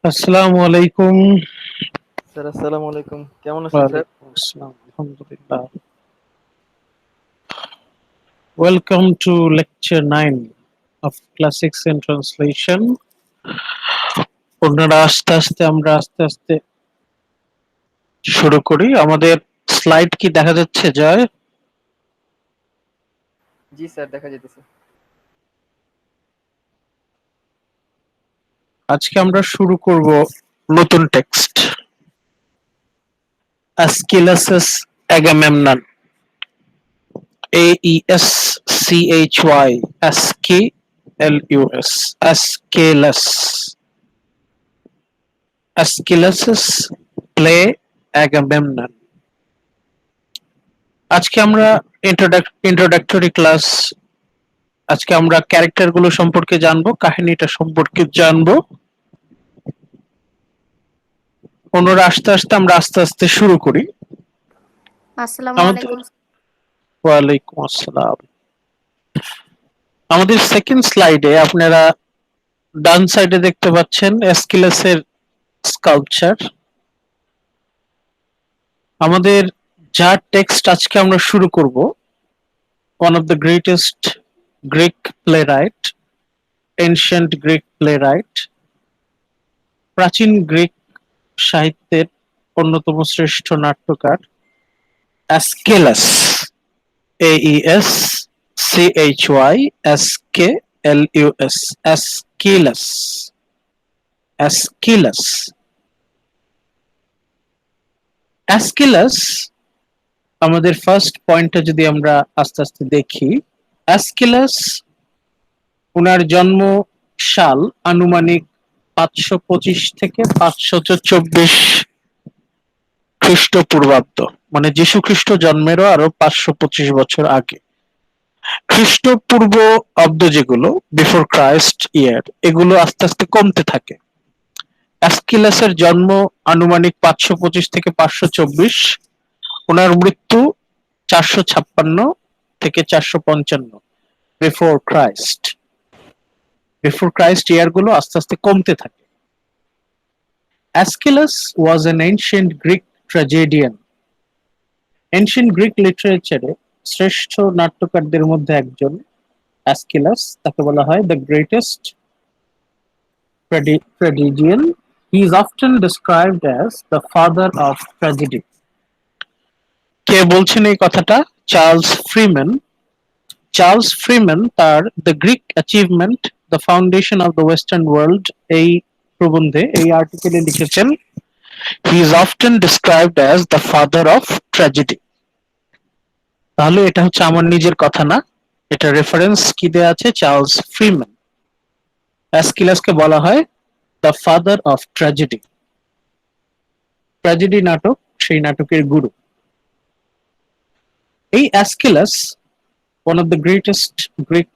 আসসালামু আলাইকুম। স্যার আসসালামু আলাইকুম, কেমন আছেন স্যার? ওয়ালাইকুম আসসালাম। আলহামদুলিল্লাহ। Welcome to lecture 9 of Classics and Translation. আপনারা আস্তে আস্তে শুরু করি। আমাদের স্লাইড কি দেখা যাচ্ছে জয়? জি স্যার, দেখা যেতেছে। আজকে আমরা শুরু করব নতুন text, Aeschylus Agamemnon, Aeschylus, Aeschylus play Agamemnon. আজকে আমরা ইন্ট্রোডাক্টরি ক্লাস। আজকে আমরা ক্যারেক্টার গুলো সম্পর্কে জানবো, কাহিনীটা সম্পর্কে জানবো। অন্যরা আস্তে আস্তে শুরু করি। আসসালামু আমাদের আলাইকুম। ওয়ালাইকুম আসসালাম। আমাদের সেকেন্ড স্লাইডে আপনারা ডান সাইডে দেখতে পাচ্ছেন এসকিলাসের স্কাল্পচার। আমাদের যা টেক্সট আজকে আমরা শুরু করব, one of the greatest Greek playwright, ancient Greek playwright, প্রাচীন গ্রিক সাহিত্যের অন্যতম শ্রেষ্ঠ নাট্যকার অ্যাস্কেলাস, AESCHYSKLUS, অ্যাস্কিলাস, অ্যাস্কিলাস। অ্যাস্কিলাস, আমাদের ফার্স্ট পয়েন্টটা যদি আমরা আস্তে আস্তে দেখি, অ্যাস্কিলাস ওনার জন্ম সাল আনুমানিক 525 থেকে 524 খ্রিস্টপূর্বাব্দ, মানে যীশু খ্রিস্ট জন্মেরও আরো 525 বছর আগে। খ্রিস্টপূর্ব অব্দ যেগুলো, বিফোর ক্রাইস্ট ইয়ার, এগুলো আস্তে আস্তে কমতে থাকে। অ্যাস্কিলাসের জন্ম আনুমানিক 525 থেকে 524, ওনার মৃত্যু 456 থেকে 455 বিফোর ক্রাইস্ট। বিফোর ক্রাইস্ট ইয়ার গুলো আস্তে আস্তে কমতে থাকে। Aeschylus was an ancient Greek tragedian. Ancient Greek literature শ্রেষ্ঠ নাট্যকারদের মধ্যে একজন অ্যাস্কিলাস। তাকে বলা হয় the greatest tragedian. He is often described as the father of tragedy. কে বলছেন এই কথাটা? Charles Freeman. চার্লস ফ্রিম্যান তার the Greek achievement, the foundation of the western world এই প্রবন্ধে, এই আর্টিকেলে লিখেছেন, he is often described as the father of tragedy. তাহলে এটা হচ্ছে আমার নিজের কথা না, এটা রেফারেন্স কি দেয়া আছে? Charles Freeman. অ্যাস্কিলাসকে বলা হয় the father of tragedy. Tragedy নাটক, সেই নাটকের গুরু। এই Aeschylus one of the greatest Greek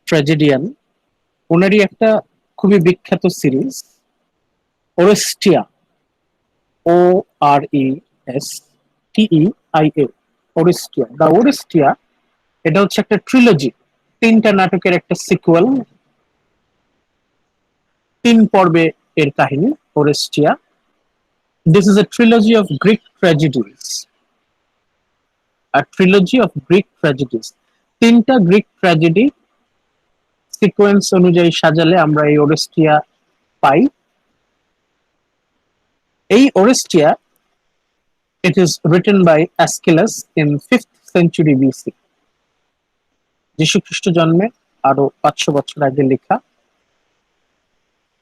tragedian. ওনারই একটা খুবই বিখ্যাত series Oresteia, ORESTEIA, Oresteia, the Oresteia. এটা হচ্ছে একটা ট্রিলজি, তিনটা নাটকের একটা সিকুয়েল, 3 পর্বে এর কাহিনী Oresteia. This is a trilogy of Greek tragedies, trilogy of Greek tragedies. তিনটা গ্রিক ট্র্যাজেডি সিকোয়েন্স অনুযায়ী সাজালে আমরা এই ওরেস্টিয়া পাই। এই ওরেস্টিয়া, it is written by Aeschylus in 5th century BC, যীশু খ্রিস্ট জন্মে আরো 500 বছর আগে লেখা।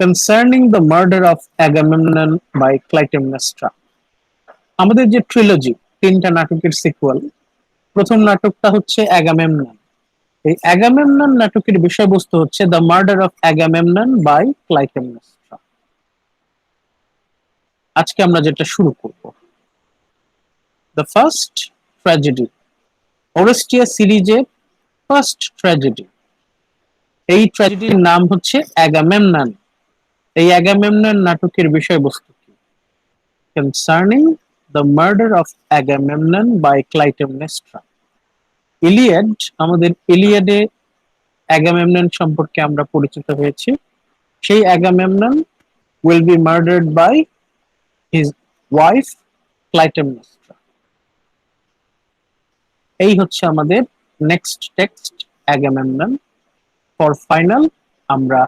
Concerning the murder of Agamemnon by Clytemnestra. আমাদের যে ট্রিলজি, তিনটা নাটকের সিকুয়েল, প্রথম নাটকটা হচ্ছে অ্যাগামেমনন। এই অ্যাগামেমনন নাটকের বিষয়বস্তু হচ্ছে the murder of Agamemnon by Clytemnestra. আজকে আমরা যেটা শুরু করব, দ্য ফার্স্ট ট্র্যাজেডি, ওরেস্টিয়া সিরিজের ফার্স্ট ট্র্যাজেডি। এই ট্র্যাজেডির নাম হচ্ছে অ্যাগামেমনন। এই অ্যাগামেমনন নাটকের বিষয়বস্তু কি? Concerning the murder of Agamemnon by Clytemnestra. Iliad, আমাদের ইলিয়াডে অ্যাগামেমনন সম্পর্কে আমরা পরিচিত হয়েছি। সেই Agamemnon will be murdered by his wife Clytemnestra. এই হচ্ছে আমাদের next text Agamemnon. For final আমরা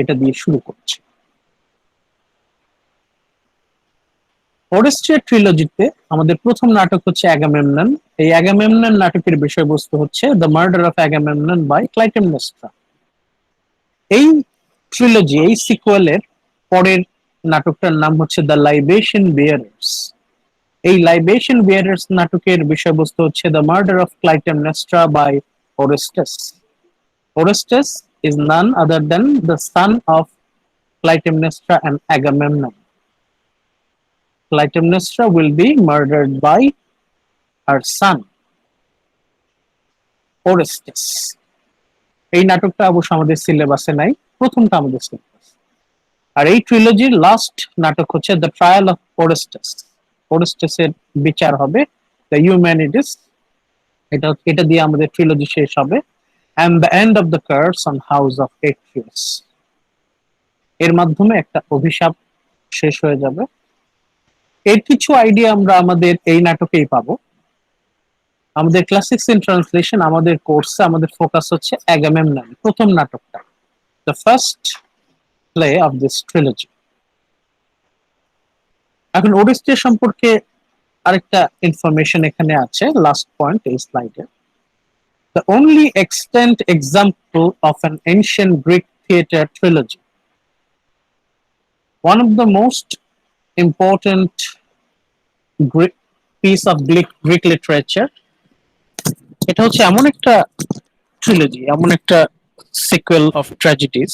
এটা দিয়ে শুরু করছি। ওরেস্টিয়া ট্রিলজিতে আমাদের প্রথম নাটক হচ্ছে অ্যাগামেমনন। এই অ্যাগামেমনন নাটকের বিষয়বস্তু হচ্ছে the murder of Agamemnon by Clytemnestra. এই ট্রিলজি, এই সিকুয়েলের পরের নাটকটার নাম হচ্ছে দ্য লাইবেশন বিয়ারার্স। এই লাইবেশন বিয়ারার্স নাটকের বিষয়বস্তু হচ্ছে the murder of Clytemnestra by Orestes. Orestes is none other than the son of Clytemnestra and Agamemnon. Clytemnestra will be murdered by her son Orestes. এই নাটকটা অবশ্য আমাদের সিলেবাসে নাই, প্রথমটা আমাদের সিলেবাস। আর এই ট্রিলজির লাস্ট নাটক হচ্ছে দ্য ট্রায়াল অফ ওরেস্টাস। ওরেস্টাসের বিচার হবে, দ্য ইউম্যানিটিস। এটা দিয়ে আমাদের ট্রিলজি শেষ হবে। and the end of the curse on house of Atreus. এর মাধ্যমে একটা অভিশাপ শেষ হয়ে যাবে। এর কিছু আইডিয়া আমরা আমাদের এই নাটকেই পাবো। আমাদের ক্লাসিক্স ইন ট্রান্সলেশন আমাদের কোর্সে আমাদের ফোকাস হচ্ছে অ্যাগামেমনন, প্রথম নাটকটা, the first play of this trilogy. এখন ওরেস্টিয়া সম্পর্কে আরেকটা ইনফরমেশন এখানে আছে, লাস্ট পয়েন্ট এই স্লাইডে। The only extant example of an ancient Greek theatre trilogy. One of the most important Greek piece of Greek literature. এটা হচ্ছে এমন একটা ট্রিলজি, এমন একটা সিকুয়েল অফ ট্র্যাজেডিস,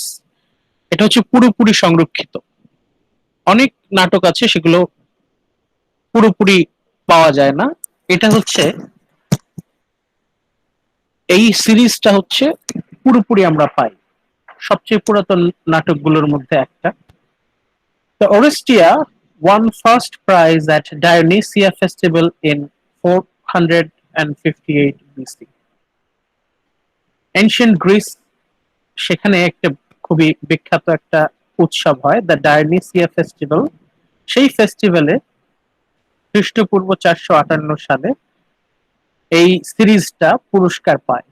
এটা হচ্ছে পুরোপুরি সংরক্ষিত। অনেক নাটক আছে সেগুলো পুরোপুরি পাওয়া যায় না, এটা হচ্ছে, এই সিরিজটা হচ্ছে পুরোপুরি আমরা পাই। সবচেয়ে পুরাতন নাটকগুলোর মধ্যে একটা। The Orestia won first prize at Dionysia Festival in 458 BC. Ancient Greece, সেখানে একটা খুবই বিখ্যাত একটা উৎসব হয়, দ্য ডায়োনিসিয়া ফেস্টিভ্যাল। সেই ফেস্টিভ্যালে খ্রিস্টপূর্ব 458 সালে এই সিরিজটা পুরস্কার পায়।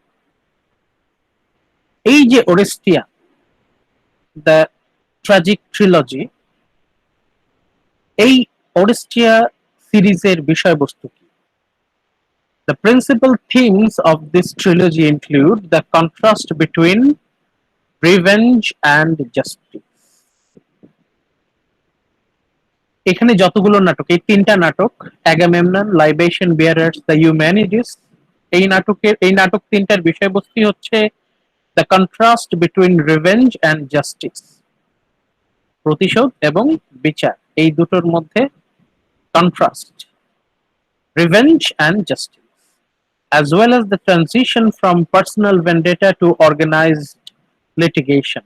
এই যে ওরেস্টিয়া, দ্য ট্র্যাজিক ট্রিলজি, এই ওরেস্টিয়া সিরিজের বিষয়বস্তু কি? The principal themes of this trilogy include the contrast between revenge and justice. এখানে যতগুলো নাটক, এই তিনটা নাটক, অ্যাগামেমনন, লাইবেশন বিয়ারার্স, দ্য ইউম্যানিটিস, এই নাটক তিনটার বিষয়বস্তু হচ্ছে the contrast between revenge and justice, প্রতিশোধ এবং বিচার, এই দুটোর মধ্যে contrast, revenge and justice, as well as the transition from personal vendetta to organized litigation.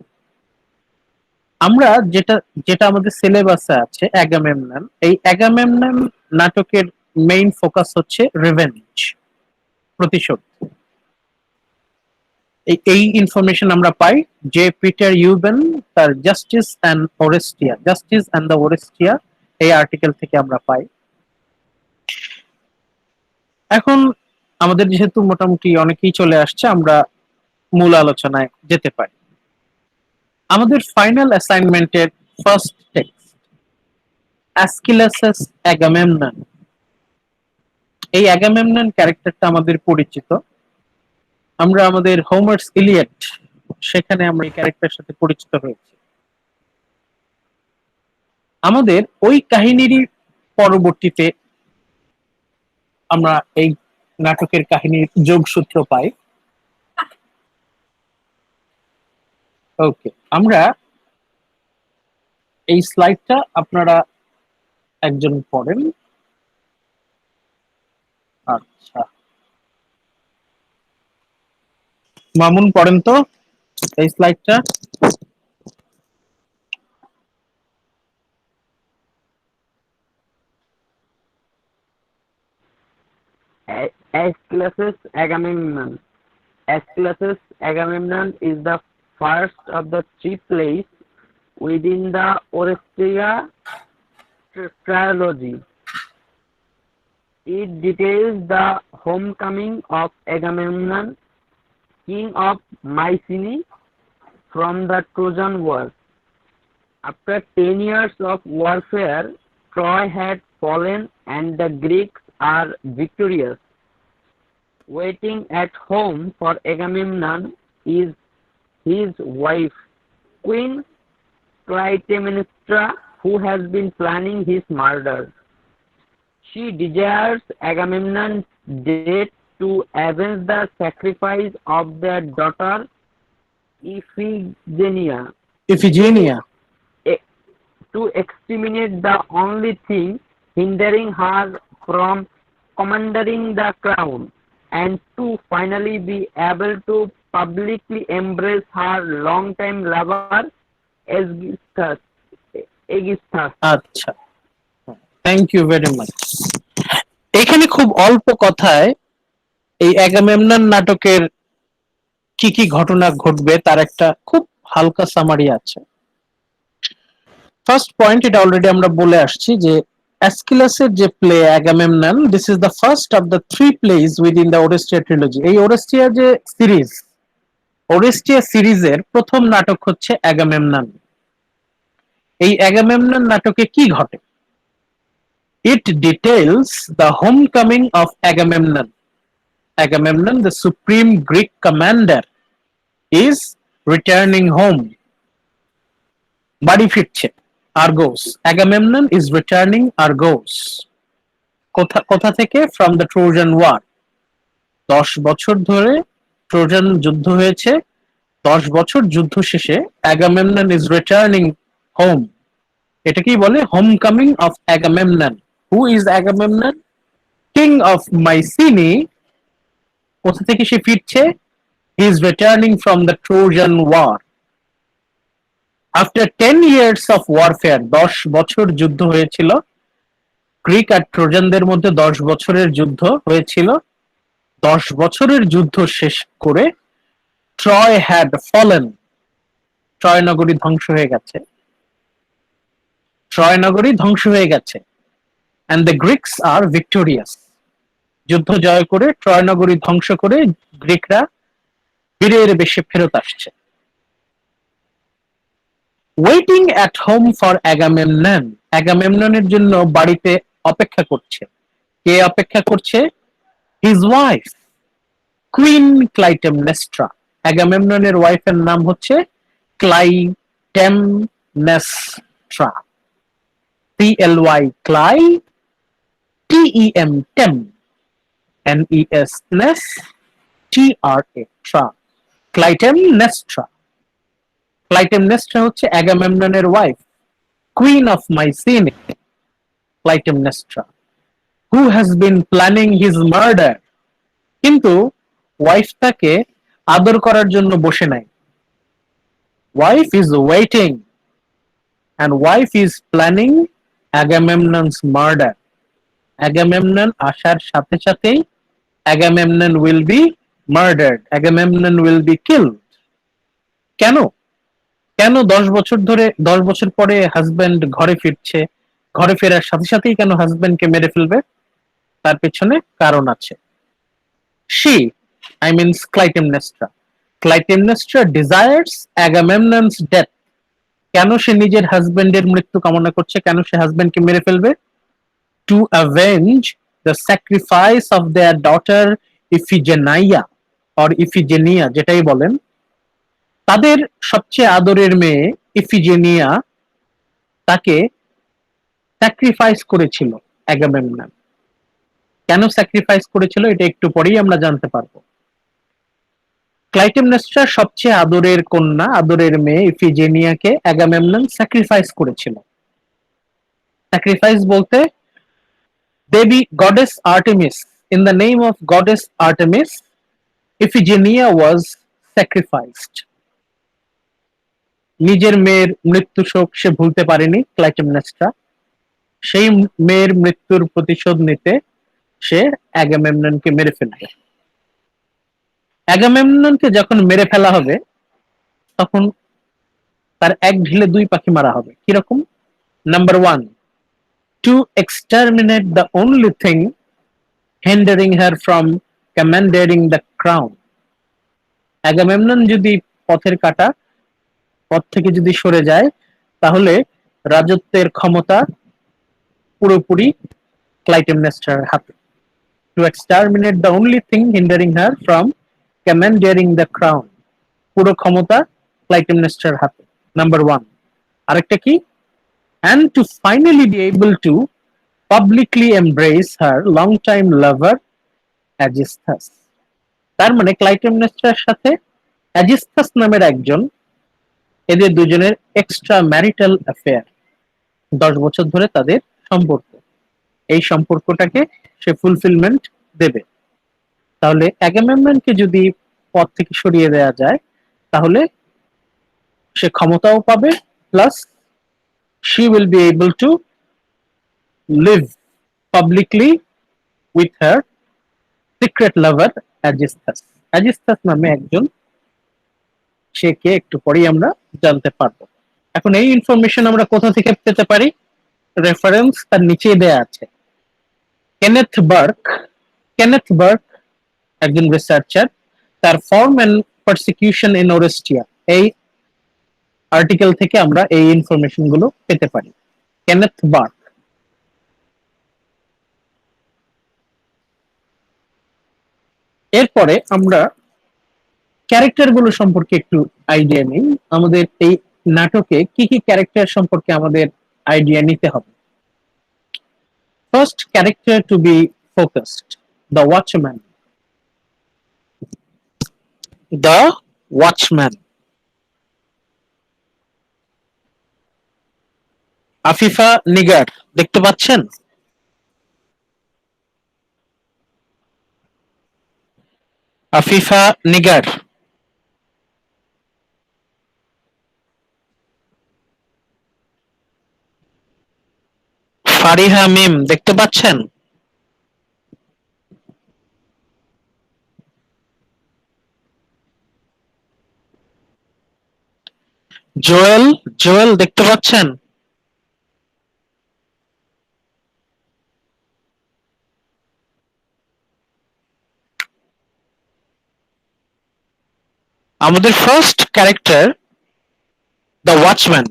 আমরা যেটা যেটা আমাদের সিলেবাসে আছে অ্যাগামেমনন, এই অ্যাগামেমনন নাটকের মেইন ফোকাস হচ্ছে রিভেঞ্জ, প্রতিশোধ। এই ইনফরমেশন আমরা পাই যে পিটার ইউবেন তার জাস্টিস অ্যান্ড দ্য ওরেস্টিয়া এই আর্টিকেল থেকে আমরা পাই। এখন আমাদের যেহেতু মোটামুটি অনেকেই চলে আসছে, আমরা মূল আলোচনায় যেতে পারি। আমাদের ফাইনাল অ্যাসাইনমেন্টের ফার্স্ট টেক্সট, অ্যাসকিলাসাস অ্যাগামেমনন। এই অ্যাগামেমনন ক্যারেক্টারটা আমাদের পরিচিত, আমরা আমাদের হোমার্স ইলিয়াড, সেখানে আমরা এই ক্যারেক্টারের সাথে পরিচিত হয়েছি। আমাদের ওই কাহিনীরই পরবর্তীতে আমরা এই নাটকের কাহিনীর যোগসূত্র পাই। ওকে, আমরা এই স্লাইডটা আপনারা একজন পড়েন। আচ্ছা, মামুন পড়েন তো এই স্লাইডটা। Aeschylus's Agamemnon. Aeschylus's Agamemnon is the first of the three plays within the Oresteia trilogy. It details the homecoming of Agamemnon, king of Mycenae, from the Trojan War. After 10 years of warfare, Troy had fallen and the Greeks are victorious. Waiting at home for Agamemnon is his wife, Queen Clytemnestra, who has been planning his murder. She desires Agamemnon's death to avenge the sacrifice of their daughter Iphigenia, Iphigenia. to exterminate the only thing hindering her from commanding the crown, and to finally be able to publicly embrace her longtime lover Aegisthus. আচ্ছা, thank you very much. এখানে খুব অল্প কথায় এই Agamemnon নাটকের কি কি ঘটনা ঘটবে তার একটা খুব হালকা সামারি আছে। ফার্স্ট পয়েন্ট, এটা অলরেডি আমরা বলে আসছি যে অ্যাসকিলাসের যে play Agamemnon, this is the first of the 3 plays within the Oresteia trilogy. এই ওরেস্টিয়া যে সিরিজ, ওরেস্টিয়া সিরিজের প্রথম নাটক হচ্ছে অ্যাগামেমনন। এই অ্যাগামেমনন নাটকে কি ঘটে? It details the homecoming of Agamemnon. Agamemnon, the supreme Greek commander, is returning home. বাড়ি ফিরছে, Argos. Agamemnon is returning Argos. কোথা থেকে? From the Trojan War. 10 বছর ধরে ট্রোজান যুদ্ধ হয়েছে। 10 বছর যুদ্ধ শেষে Agamemnon is returning home. এটাকেই বলে homecoming of Agamemnon. Who is Agamemnon? King of Mycenae. কোথা থেকে সে ফিরছে? He is returning from the Trojan War. After 10 years of warfare, 10 বছর যুদ্ধ হয়েছিল। গ্রিক আর ট্রোজানদের মধ্যে 10 বছরের যুদ্ধ হয়েছিল। 10 বছরের যুদ্ধ শেষ করে ট্রয় হ্যাড ফলেন। ট্রয় নগরী ধ্বংস হয়ে গেছে। ট্রয় নগরী ধ্বংস হয়ে গেছে। And the Greeks are victorious. যুদ্ধ জয় করে ট্রয় নগরী ধ্বংস করে গ্রিকরা বীরের বেশে ফেরত আসছে। Waiting at home for Agamemnon, অ্যাগামেমননের জন্য বাড়িতে অপেক্ষা করছে। কে অপেক্ষা করছে? His wife queen Clytemnestra. অ্যাগামেমননের ওয়াইফের নাম হচ্ছে Clytemnestra. CLY cly, TEM tem, NES nes, TRA tra, Clytemnestra. Clytemnestra হচ্ছে অ্যাগামেমননের wife, queen of Mycenae, Clytemnestra, who has been planning his murder. কিন্তু ওয়াইফ তাকে আদর করার জন্য বসে নাই। Wife is waiting and wife is planning Agamemnon's murder. Agamemnon আসার সাথে সাথেই Agamemnon will be murdered. Agamemnon will be killed. কেন? কেন 10 বছর ধরে 10 বছর পরে হাজবেন্ড ঘরে ফিরছে, ঘরে ফেরার সাথে সাথেই কেন হাজবেন্ডকে মেরে ফেলবে? তার পেছনে কারণ আছে। She, I mean Clytemnestra. Clytemnestra desires Agamemnon's death. কেন সে নিজের হাজবেন্ডের মৃত্যু কামনা করছে? কেন সে হাজবেন্ডকে মেরে ফেলবে? To avenge the sacrifice of their daughter Iphigenia or Iphigenia, যেটাই বলেন। তাদের সবচেয়ে আদরের মেয়ে ইফিজেনিয়া তাকে স্যাক্রিফাইস করেছিল অ্যাগামেমনন। কেন স্যাক্রিফাইস করেছিল এটা একটু পরেই আমরা জানতে পারবো। ক্লাইটেমনেস্ট্রার সবচেয়ে আদরের কন্যা, আদরের মেয়ে ইফিজেনিয়াকে অ্যাগামেমনন স্যাক্রিফাইস করেছিল। স্যাক্রিফাইস বলতে দেবী goddess Artemis, in the name of goddess Artemis Iphigenia was sacrificed. নিজের মেয়ের মৃত্যু শোক সে ভুলতে পারেনি ক্লাইটেমনেস্ট্রা। সেই মেয়ের মৃত্যুর প্রতিশোধ নিতে সে অ্যাগামেমননকে মেরে ফেলবে। অ্যাগামেমননকে যখন মেরে ফেলা হবে তখন তার এক ঢিলে দুই পাখি মারা হবে। কিরকম? Number one, to exterminate the only thing hindering her from commandeering the crown. Agamemnon যদি পথের কাঁটা, পথ থেকে যদি সরে যায়, তাহলে রাজত্বের ক্ষমতা পুরোপুরি ক্লাইটেমনেস্ট্রার হাতে। To exterminate the only thing hindering her from commandeering the crown, পুরো ক্ষমতা ক্লাইটেমনেস্ট্রার হাতে। Number one. আরেকটা কি? and to finally be able to publicly embrace her long-time lover Aegisthus. তার মানে ক্লাইটেমনেস্ট্রার সাথে অ্যাজিস্থাস নামের একজন, এদের দুজনের এক্সট্রা ম্যারিটাল অ্যাফেয়ার, 10 বছর ধরে তাদের সম্পর্ক। এই সম্পর্কটাকে সে ফুলফিলমেন্ট দেবে। তাহলে অ্যাগামেমননকে যদি পথ থেকে সরিয়ে দেওয়া যায়, তাহলে সে ক্ষমতাও পাবে, plus she will be able to live publicly with her secret lover Aegisthus. Aegisthus নামে একজন, সে কে একটু পরেই আমরা জানতে পারবো। এখন এই ইনফরমেশন আমরা কোথা থেকে পেতে পারি? রেফারেন্স তার নিচেই দেয়া আছে। কেনেথ বার্ক একজন রিসার্চার, তার form and persecution in Oresteia, এই আর্টিকেল থেকে আমরা এই ইনফরমেশন গুলো পেতে পারি। Kenneth Burke. এরপরে আমরা ক্যারেক্টার গুলো সম্পর্কে একটু আইডিয়া নেই। আমাদের এই নাটকে কি কি ক্যারেক্টার সম্পর্কে আমাদের আইডিয়া নিতে হবে। First character to be focused, the watchman. The watchman. Afifa Nigar দেখতে পাচ্ছেন? আফিফা নিগার। ফারিহা মিম দেখতে পাচ্ছেন? জোয়েল দেখতে পাচ্ছেন? আমাদের ফার্স্ট ক্যারেক্টার দ্য ওয়াচম্যান।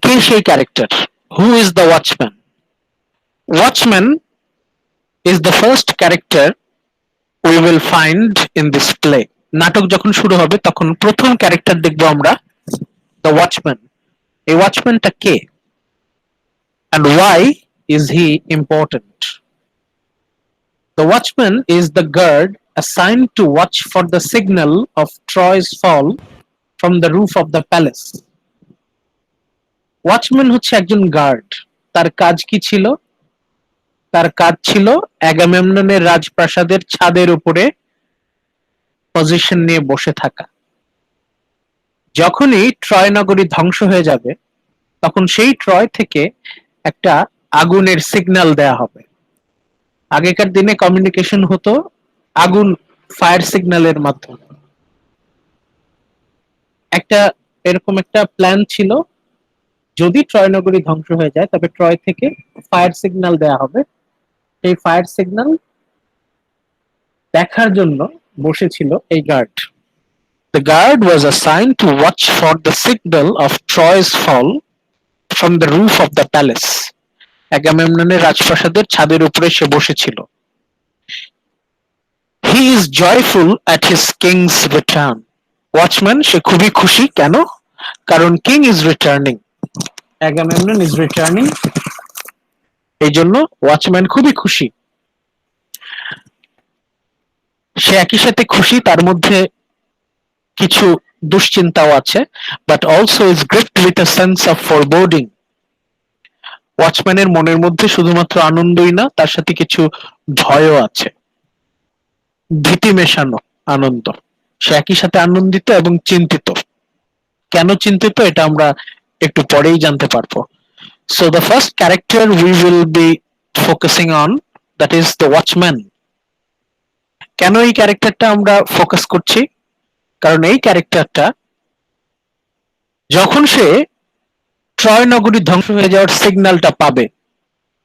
কে সেই character? Who is the watchman? Watchman is the first character we will find in this play. নাটক যখন শুরু হবে তখন প্রথম ক্যারেক্টার দেখবো আমরা দ্য ওয়াচম্যান। এই ওয়াচম্যানটা কে? and why is he important? The watchman is the guard assigned to watch for the signal of Troy's fall from the roof of the palace. Watchman হচ্ছে একজন গার্ড। তার কাজ কি ছিল? তার কাজ ছিল অ্যাগামেমননের রাজপ্রাসাদের ছাদের উপরে পজিশন নিয়ে বসে থাকা। যখনই ট্রয় নগরী ধ্বংস হয়ে যাবে, তখন সেই ট্রয় থেকে একটা আগুনের সিগন্যাল দেয়া হবে। আগেকার দিনে কমিউনিকেশন হতো আগুন, ফায়ার সিগন্যালের মাধ্যমে। একটা এরকম একটা প্ল্যান ছিল, যদি ট্রয় নগরী ধ্বংস হয়ে যায় তবে ট্রয় থেকে ফায়ার সিগন্যাল দেয়া হবে। সেই ফায়ার সিগন্যাল দেখার জন্য বসেছিল এই guard. The guard was assigned to watch for the signal of Troy's fall from the roof of the palace. অ্যাগামেমননের রাজপ্রাসাদের ছাদের উপরে সে বসেছিল। He is joyful at his king's return. Watchman সে খুবই খুশি, কেন? কারণ king is returning, Agamemnon is returning, এই জন্য ওয়াচম্যান খুবই খুশি। সে একই সাথে খুশি, তার মধ্যে কিছু দুশ্চিন্তাও আছে, but also is gripped with a sense of foreboding. ওয়াচম্যানের মনের মধ্যে শুধুমাত্র আনন্দই না, তার সাথে কিছু ভয়ও আছে, ভীতি মেশানো আনন্দ। সে একই সাথে আনন্দিত এবং চিন্তিত। কেন চিন্তিত এটা আমরা একটু পরেই জানতে পারবো। So the first character we will be focusing on, that is the watchman. কেন এই ক্যারেক্টারটা আমরা ফোকাস করছি? কারণ এই ক্যারেক্টারটা যখন সে ট্রয় নগরী ধ্বংস হয়ে যাওয়ার সিগন্যালটা পাবে,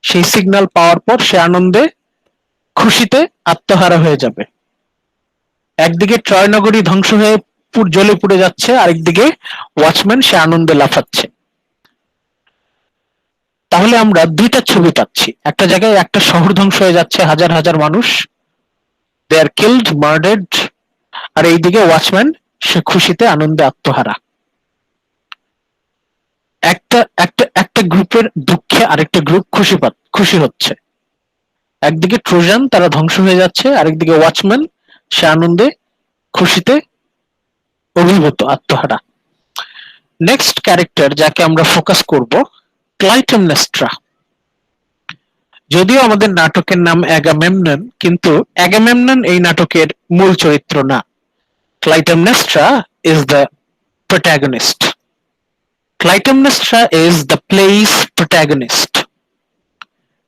সেই সিগন্যাল পাওয়ার পর সে আনন্দে খুশিতে আত্মহারা হয়ে যাবে। একদিকে ট্রয় নগরী ধ্বংস হয়ে জ্বলে পুড়ে যাচ্ছে, আরেকদিকে ওয়াচম্যান সে আনন্দে লাফাচ্ছে। তাহলে আমরা দুইটা ছবি পাচ্ছি, একটা জায়গায় একটা শহর ধ্বংস হয়ে যাচ্ছে, হাজার হাজার মানুষ, দে আর কিলড, মার্ডার্ড, আর এইদিকে ওয়াচম্যান সে খুশিতে আনন্দে আত্মহারা। একটা একটা একটা গ্রুপের দুঃখে আরেকটা গ্রুপ খুশি হচ্ছে। একদিকে ট্রোজান তারা ধ্বংস হয়ে যাচ্ছে, আরেকদিকে ওয়াচম্যান সে আনন্দে খুশিতে অভিভূত, আত্মহারা। নেক্সট ক্যারেক্টার যাকে আমরা ফোকাস করব, ক্লাইটেমনেস্ট্রা। যদিও আমাদের নাটকের নাম অ্যাগামেমনন, কিন্তু অ্যাগামেমনন এই নাটকের মূল চরিত্র না। Clytemnestra is the protagonist. Clytemnestra is the play's protagonist.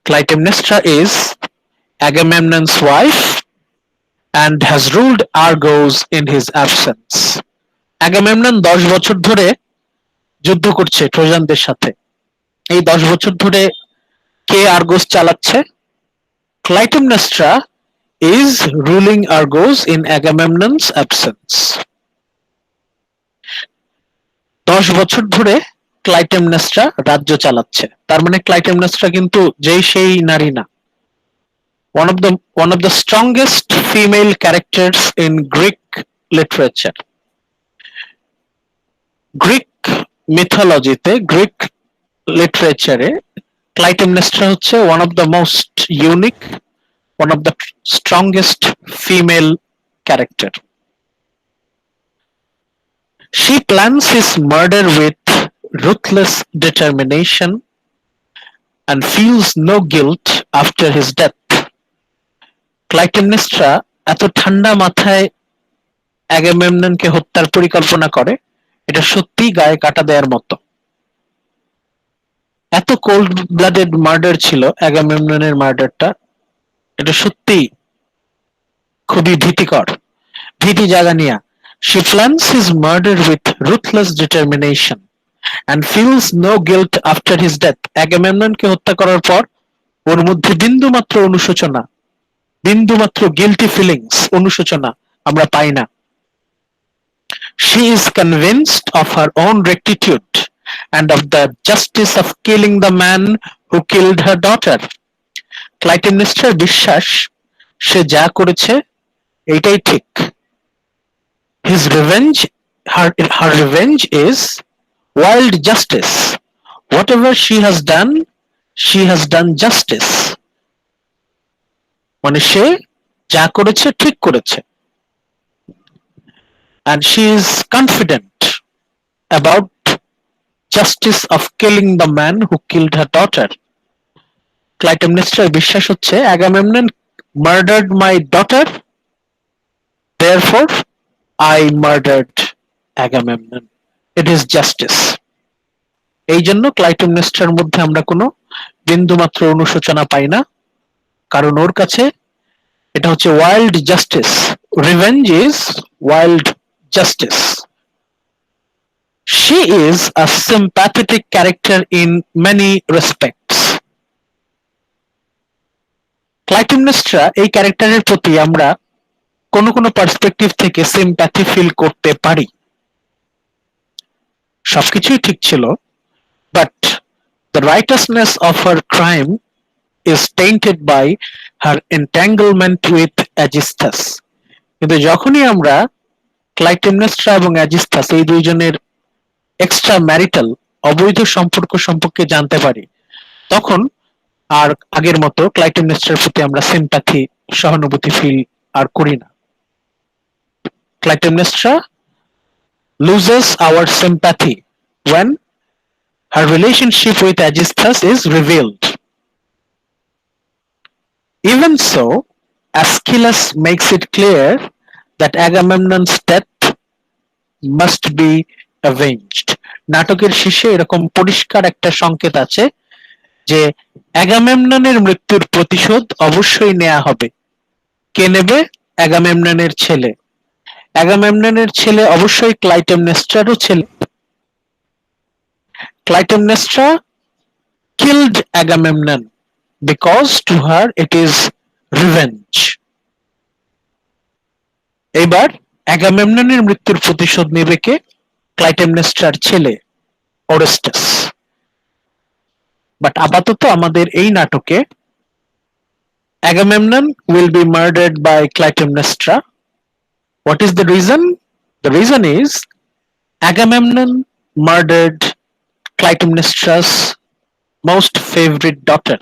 Clytemnestra is Agamemnon's wife and has ruled Argos in his absence. Agamemnon 10 বছর ধরে যুদ্ধ করছে ট্রোজানদের সাথে। এই 10 বছর ধরে কে আর্গোস চালাচ্ছে? Clytemnestra is ruling Argos in Agamemnon's absence. 10 বছর ধরে ক্লাইটেমনেস্ট্রা রাজ্য চালাচ্ছে। তার মানে ক্লাইটেমনেস্ট্রা কিন্তু যেই সেই নারী না। one of the strongest female characters in Greek literature. Greek মিথোলজিতে, গ্রিক লিটারেচারে ক্লাইটেমনেস্ট্রা হচ্ছে one of the most unique, one of the strongest female character. She plans his murder with ruthless determination and feels no guilt after his death. Clytemnestra এত ঠান্ডা মাথায় অ্যাগামেমননকে হত্যার পরিকল্পনা করে, এটা সত্যি গায়ে কাটা দেওয়ার মতো। এত কোল্ড ব্লাডেড মার্ডার ছিল অ্যাগামেমননের মার্ডারটা, এটা সত্যি খুবই ভীতিকর, ভীতি জাগানিয়া। She plans his murder with ruthless determination and feels no guilt after his death. অ্যাগামেমননকে হত্যা করার পর ওর মধ্যে বিন্দুমাত্র অনুশোচনা, বিন্দুমাত্র গিল্টি ফিলিংস, অনুশোচনা আমরা পাই না। She is convinced of her own rectitude and of the justice of killing the man who killed her daughter. ক্লাইটেমনেস্ট্রার বিশ্বাস সে যা করেছে এটাই ঠিক। His revenge, her revenge is wild justice. Whatever she has done justice. মানে সে যা করেছে ঠিক করেছে। And she is confident about justice of killing the man who killed her daughter. ক্লাইটেমনেস্ট্রার বিশ্বাস হচ্ছে Agamemnon murdered my daughter, therefore I murdered Agamemnon. It is justice. এই জন্য ক্লাইটেমনেস্ট্রার মধ্যে আমরা কোনো বিন্দুমাত্র অনুশোচনা পাই না, কারণ ওর কাছে এটা হচ্ছে wild justice. Revenge is wild justice. She is a sympathetic character in many respects. Clytemnestra এই ক্যারেক্টারের প্রতি আমরা কোন কোন পার্সপেক্টিভ থেকে সিম্প্যাথি ফিল করতে পারি। সবকিছুই ঠিক ছিল, but the righteousness of her crime is tainted by her entanglement with Aegisthus. কিন্তু যখনই আমরা ক্লাইটেমনেস্ট্রা এবং অ্যাজিস্থাস এই দুইজনের এক্সট্রা ম্যারিটাল অবৈধ সম্পর্ক সম্পর্কে জানতে পারি, তখন আর আগের মতো ক্লাইটেমনেস্ট্রার প্রতি আমরা সিম্প্যাথি, সহানুভূতি ফিল আর করি না। Clytemnestra loses our sympathy when her relationship with Aegisthus is revealed. Even so, Aeschylus makes it clear that Agamemnon's death must be avenged. নাটকের শেষে এরকম পরিষ্কার একটা সংকেত আছে যে অ্যাগামেমননের মৃত্যুর প্রতিশোধ অবশ্যই নেওয়া হবে। কে নেবে? অ্যাগামেমননের ছেলে। অ্যাগামেমননের ছেলে অবশ্যই ক্লাইটেমনেস্ট্রারও ছেলে। Clytemnestra killed Agamemnon because to her it is revenge. এবার অ্যাগামেমননের মৃত্যুর প্রতিশোধ নেবে কে? ক্লাইটেমনেস্ট্রার ছেলে ওরেস্টাস। বাট আপাতত আমাদের এই নাটকে Agamemnon will be murdered by Clytemnestra. What is the reason? The reason is Agamemnon murdered Clytemnestra's most favorite daughter,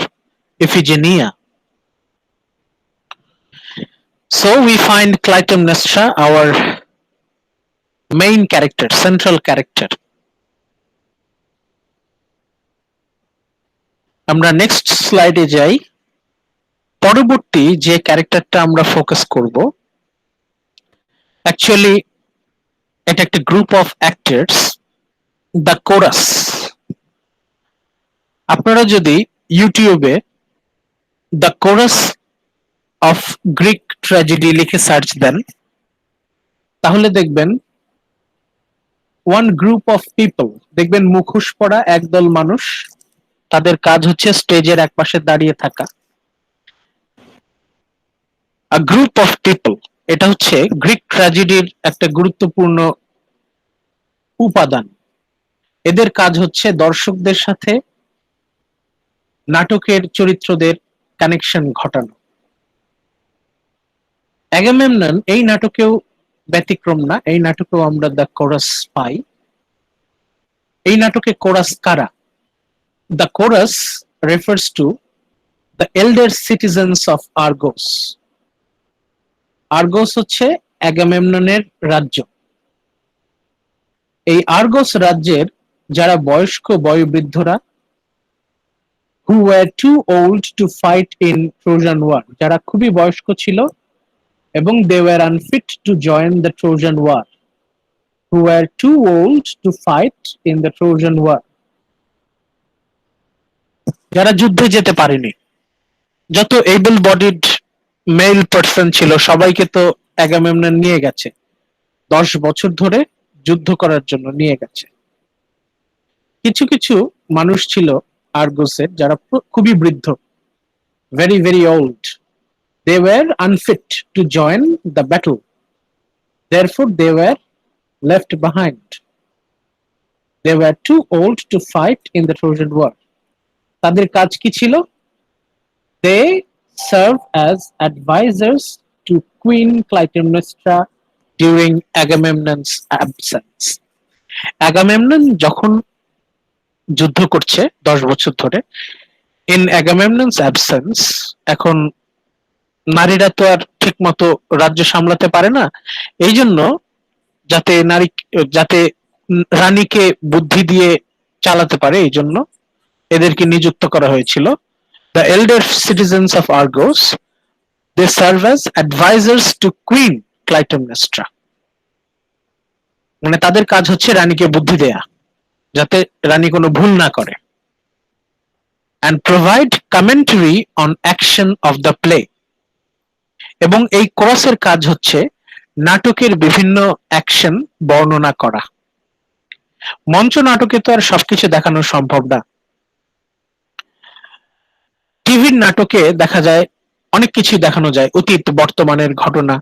Iphigenia. So we find Clytemnestra our main character, central character. আমরা নেক্সট স্লাইডে যাই। পরবর্তী যে ক্যারেক্টারটা আমরা ফোকাস করব, actually এটা একটা group of actors, the chorus. আপনারা যদি ইউটিউবে the chorus of Greek tragedy লিখে সার্চ দেন, তাহলে দেখবেন ওয়ান গ্রুপ অফ পিপল, দেখবেন মুখোশ পরা একদল মানুষ, তাদের কাজ হচ্ছে স্টেজের একপাশে দাঁড়িয়ে থাকা। আ গ্রুপ অফ পিপল, এটা হচ্ছে গ্রিক ট্র্যাজেডির একটা গুরুত্বপূর্ণ উপাদান। এদের কাজ হচ্ছে দর্শকদের সাথে নাটকের চরিত্রদের কানেকশন ঘটানো। অ্যাগামেমনন এই নাটকেও ব্যতিক্রম না, এই নাটকেও আমরা দ্য কোরাস পাই। এই নাটকে কোরাস কারা? The chorus refers to the এল্ডার citizens of আর্গোস। আর্গোস হচ্ছে অ্যাগামেমননের রাজ্য। এই আর্গোস রাজ্যের যারা বয়স্ক বয়োবৃদ্ধরা, who were too old to fight in Trojan War, যারা খুবই বয়স্ক ছিল এবং they were unfit to join the Trojan War, who were too old to fight in the Trojan War, যারা যুদ্ধে যেতে পারেনি। যত এবল বডিড মেল পারসন ছিল সবাইকে তো অ্যাগামেমনন নিয়ে গেছে, 10 বছর ধরে যুদ্ধ করার জন্য নিয়ে গেছে। কিছু কিছু মানুষ ছিল আর্গোসের যারা খুবই বৃদ্ধ, very very old. They were unfit to join the battle, therefore they were left behind. They were too old to fight in the Trojan War. তাদের কাজ কি ছিল? They served as advisors to Queen Clytemnestra during Agamemnon's absence. Agamemnon যখন যুদ্ধ করছে 10 বছর ধরে, in Agamemnon's absence, এখন নারীরা তো আর ঠিক মতো রাজ্য সামলাতে পারে না, এই জন্য যাতে রানীকে বুদ্ধি দিয়ে চালাতে পারে, এই জন্য এদেরকে নিযুক্ত করা হয়েছিল। The elder citizens of Argos, they serve as advisors to Queen Clytemnestra. মানে তাদের কাজ হচ্ছে রানীকে বুদ্ধি দেয়া, যাতে রানী কোনো ভুল না করে, and provide commentary on action of the play. এবং এই কোরাসের কাজ হচ্ছে নাটকের বিভিন্ন অ্যাকশন বর্ণনা করা। মঞ্চ নাটকে তো আর সবকিছু দেখানো সম্ভব না। টিভির নাটকে দেখা যায় অনেক কিছু দেখানো যায়, অতীত বর্তমানের ঘটনা,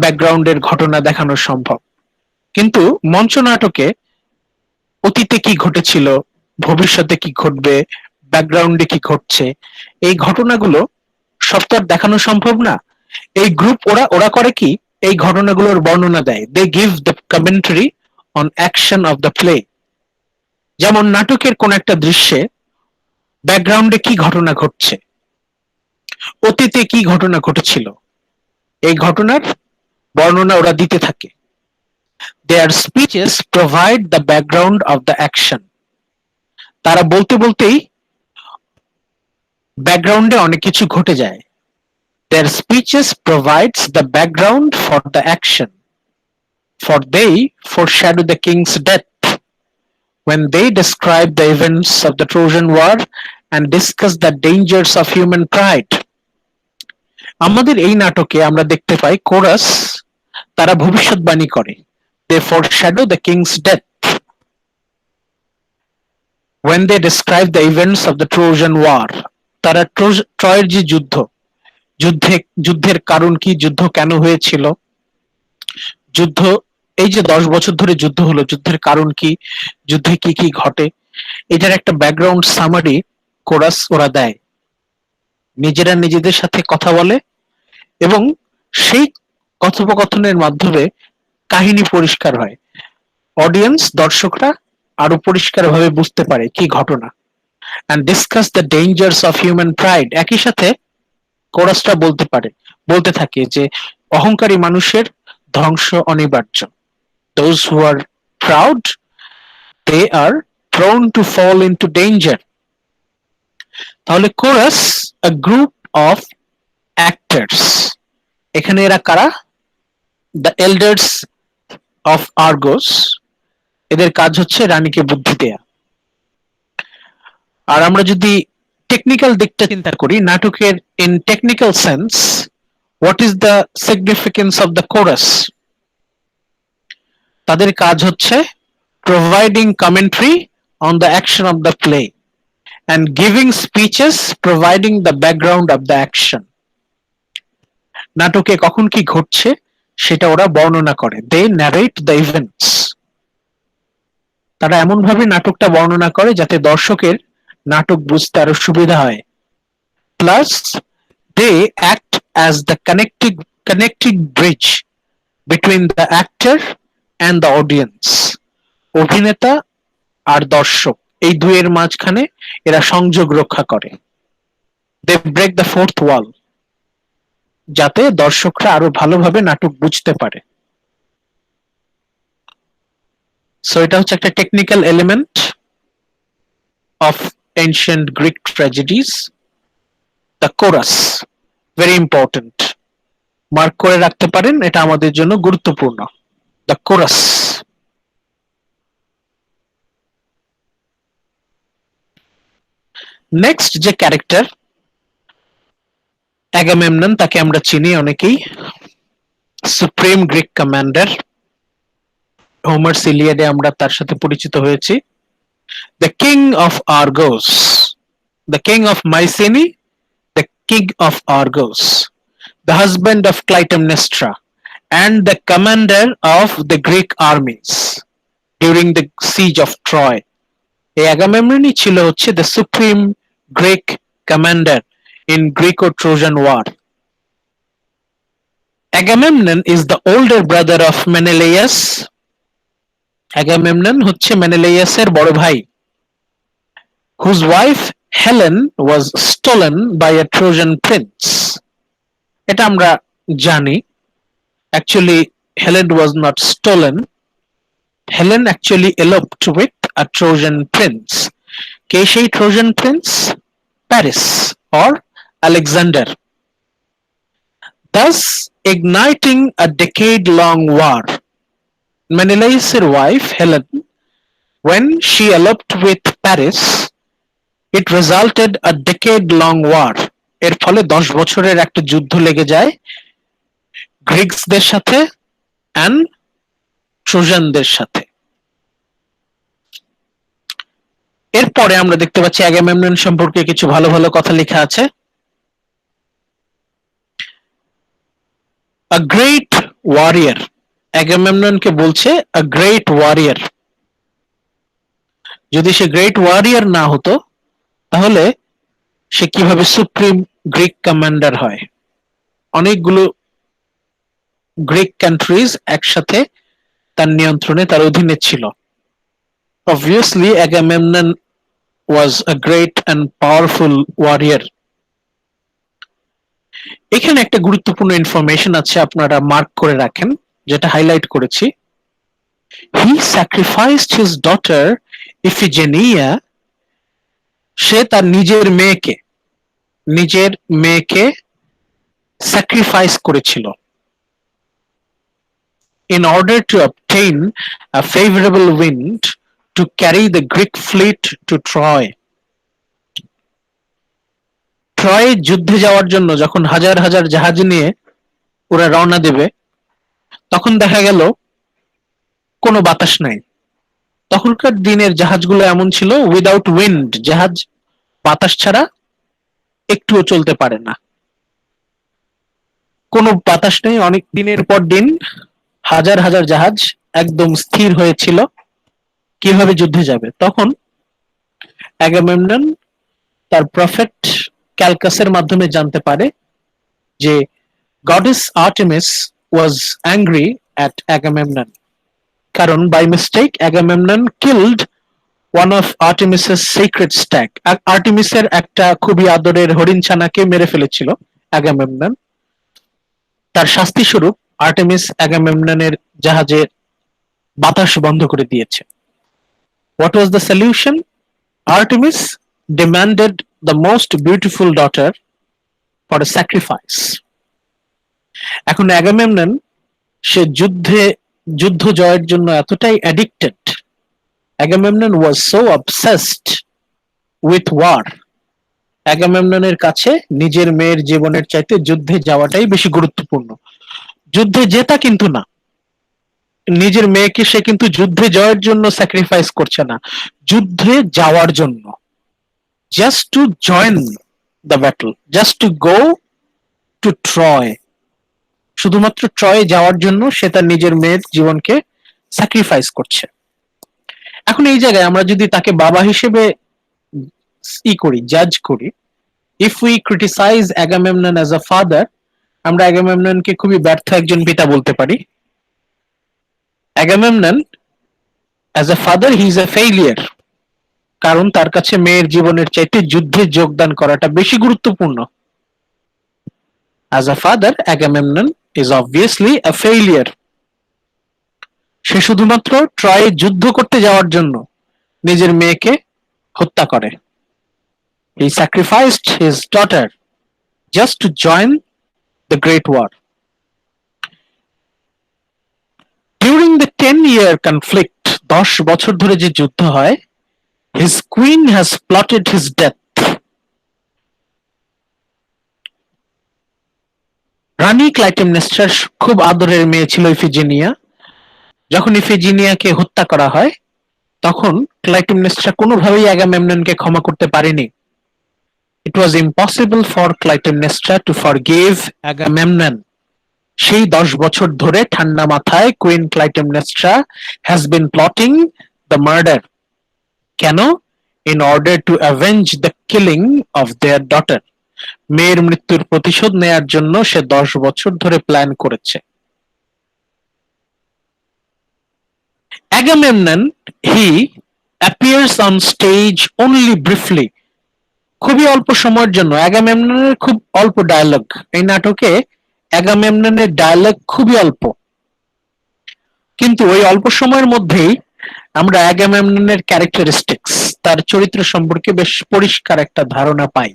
ব্যাকগ্রাউন্ডের ঘটনা দেখানো সম্ভব, কিন্তু মঞ্চ নাটকে অতীতে কি ঘটেছিল, ভবিষ্যতে কি ঘটবে, ব্যাকগ্রাউন্ডে কি ঘটছে, এই ঘটনাগুলো সব তো আর দেখানো সম্ভব না। এই গ্রুপ ওরা করে কি, এই ঘটনাগুলোর বর্ণনা দেয়। They give the commentary on action of the play. যেমন নাটকের কোন একটা দৃশ্যে ব্যাকগ্রাউন্ডে কি ঘটনা ঘটছে, অতীতে কি ঘটনা ঘটেছিল, এই ঘটনার বর্ণনা ওরা দিতে থাকে। Their speeches provide the background of the action. তারা বলতে বলতেই ব্যাকগ্রাউন্ডে অনেক কিছু ঘটে যায়। Their speeches provides the background for the action, for they foreshadow the king's death when they describe the events of the Trojan War and discuss the dangers of human pride. আমাদের এই নাটকে আমরা দেখতে পাই কোরাস তারা ভবিষ্যৎবাণী করে। They foreshadow the king's death. when they describe the events of the Trojan War, তারা ট্রয়ের যে যুদ্ধের কারণ কি, যুদ্ধ কেন হয়েছিল, যুদ্ধ এই যে 10 বছর ধরে যুদ্ধ হলো, যুদ্ধের কারণ কি, যুদ্ধে কি কি ঘটে, এটার একটা ব্যাকগ্রাউন্ড সামারি কোরাস ওরা দেয়। নিজেরা নিজেদের সাথে কথা বলে এবং সেই কথোপকথনের মাধ্যমে কাহিনী পরিষ্কার হয়, অডিয়েন্স দর্শকরা আরো পরিষ্কারভাবে বুঝতে পারে কি ঘটনা। and discuss the dangers of human pride, একই সাথে কোরাসটা বলতে থাকে যে অহংকারী মানুষের ধ্বংস অনিবার্য। those who are proud, they are prone to fall into danger. তাহলে chorus a group of actors, এখানে এরা কারা? the elders of Argos, এদের কাজ হচ্ছে রানীকে বুদ্ধি দেয়া। আর আমরা যদি টেকনিক্যাল দিকটা চিন্তা করি নাটকের, in technical sense, what is the significance of the chorus? তাদের কাজ হচ্ছে providing commentary on the action of the play and giving speeches providing the background of the action. নাটকে কখন কি ঘটছে সেটা ওরা বর্ণনা করে, they narrate the events. তারা এমন ভাবে নাটকটা বর্ণনা করে যাতে দর্শকের নাটক বুঝতে আরো সুবিধা হয়, plus they act as the connecting bridge between the actor and the audience. অভিনেতা আর দর্শক এই দুইয়ের মাঝখানে এরা সংযোগ রক্ষা করে। they break the fourth wall, যাতে দর্শকরা আরো ভালোভাবে নাটক বুঝতে পারে। সো এটা হচ্ছে একটা technical element of ancient Greek tragedies. The chorus, very important, mark করে রাখতে পারেন, এটা আমাদের জন্য গুরুত্বপূর্ণ। The chorus. নেক্সট যে ক্যারেক্টার অ্যাগামেমনন, তাকে আমরা চিনি অনেকেই, সুপ্রিম গ্রিক কমান্ডার। হোমার্স ইলিয়াডে আমরা তার সাথে পরিচিত হয়েছি। The king of Argos, the king of Mycenae, the king of Argos, the husband of Clytemnestra and the commander of the Greek armies during the siege of Troy. এই অ্যাগামেমননই ছিল হচ্ছে the supreme Greek commander in Greco-Trojan War. Agamemnon is the older brother of Menelaus. Agamemnon হচ্ছে মেনেলাইয়াসের বড় ভাই, whose wife Helen was stolen by a Trojan prince. এটা আমরা জানি। Actually, Helen was not stolen. Helen actually eloped with a Trojan prince. কে সেই Trojan prince? Paris or Alexander. Thus igniting a decade-long war. Menelaus' wife Helen, when she eloped with Paris, it resulted a decade-long war. এর ফলে 10 বছরের একটা যুদ্ধ লেগে যায় গ্রিকসদের সাথে and ট্রোজানদের সাথে। এরপরে আমরা দেখতে পাচ্ছি অ্যাগামেমনন সম্পর্কে কিছু ভালো ভালো কথা লেখা আছে। a great warrior, অ্যাগামেমননকে বলছে a great warrior। যদি সে গ্রেট ওয়ারিয়র না হতো তাহলে সে কিভাবে সুপ্রিম গ্রিক কমান্ডার হয়? অনেকগুলো গ্রিক কান্ট্রিজ একসাথে তার নিয়ন্ত্রণে, তার অধীনে ছিল। Obviously, Agamemnon was a great and powerful warrior. এখানে একটা গুরুত্বপূর্ণ ইনফরমেশন আছে, আপনারা মার্ক করে রাখেন, যেটা হাইলাইট করেছি। He sacrificed his daughter Iphigenia. সে তার নিজের মেয়েকে স্যাক্রিফাইস করেছিল in order to obtain a favorable wind to carry the Greek fleet to Troy. Troy যুদ্ধে যাওয়ার জন্য যখন হাজার হাজার জাহাজ নিয়ে ওরা রওনা দেবে, তখন দেখা গেল কোনো বাতাস নাই, তখনকার দিনের জাহাজগুলো এমন ছিল, উইদাউট উইন্ড, জাহাজ বাতাস ছাড়া একটুও চলতে পারে না, কোনো বাতাস নেই। অনেক দিনের পর দিন হাজার হাজার জাহাজ একদম স্থির হয়েছিল, কিভাবে যুদ্ধে যাবে। তখন অ্যাগামেমনন তার প্রফেট ক্যালকাসের মাধ্যমে জানতে পারে যে goddess Artemis was angry at Agamemnon, কারণ by mistake Agamemnon killed one of আর্টেমিসের সিক্রেট স্ট্যাগ। আর্টেমিসের একটা খুবই আদরের হরিণ ছানাকে মেরে ফেলেছিল অ্যাগামেমনন। তার শাস্তি স্বরূপ আর্টেমিস অ্যাগামেমননের জাহাজের বাতাস বন্ধ করে দিয়েছে। What was the solution? Artemis demanded the most beautiful daughter for a sacrifice. এখন অ্যাগামেমনন সে যুদ্ধ জয়ের জন্য এতটাই addicted, Agamemnon was so obsessed with war, অ্যাগামেমননের কাছে নিজের মেয়ের জীবনের চাইতে যুদ্ধে যাওয়াটাই বেশি গুরুত্বপূর্ণ। যুদ্ধে জেতা কিন্তু না, নিজের মেয়েকে সে কিন্তু যুদ্ধে জয়ের জন্য স্যাক্রিফাইস করছে না, যুদ্ধে যাওয়ার জন্য, just to join the battle, just to go to Troy, শুধুমাত্র ট্রয়ে যাওয়ার জন্য সে তার নিজের মেয়ের জীবনকে স্যাক্রিফাইস করছে। এখন এই জায়গায় আমরা যদি তাকে বাবা হিসেবে জাজ করি, if we criticise Agamemnon as a father, আমরা অ্যাগামেমননকে খুবই ব্যর্থ একজন পিতা বলতে পারি। Agamemnon as a father he is a failure, কারণ তার কাছে মেয়ের জীবনের চাইতে যুদ্ধে যোগদান করাটা বেশি গুরুত্বপূর্ণ। As a father Agamemnon is obviously a failure. সে শুধুমাত্র ট্রয়ে যুদ্ধ করতে যাওয়ার জন্য নিজের মেয়েকে হত্যা করে। He sacrificed his daughter just to join the Great War. During the 10-year conflict, 10 বছর ধরে যে যুদ্ধ হয়, his queen has plotted his death. রানী ক্লাইটেমনেস্ট্রার খুব আদরের মেয়ে ছিল ইফিজিনিয়া। যখন ইফিজিনিয়াকে হত্যা করা হয়, তখন ক্লাইটেমনেস্ট্রা কোনোভাবেই অ্যাগামেমননকে ক্ষমা করতে পারেনি। It was impossible for Clytemnestra to forgive Agamemnon. সেই 10 বছর ধরে ঠান্ডা মাথায় queen Clytemnestra has been plotting the murder. কেন? In order to avenge the killing of their daughter. মেয়ের মৃত্যুর প্রতিশোধ নেয়ার জন্য সে 10 বছর ধরে প্ল্যান করেছে। Agamemnon, he appears on stage only briefly. খুবই অল্প সময়ের জন্য। অ্যাগামেমননের খুব অল্প ডায়লগ, এই নাটকে অ্যাগামেমননের ডায়লগ খুবই অল্প, কিন্তু ওই অল্প সময়ের মধ্যেই আমরা অ্যাগামেমননের ক্যারেক্টারিস্টিক্স, তার চরিত্র সম্পর্কে বেশ পরিষ্কার একটা ধারণা পাই।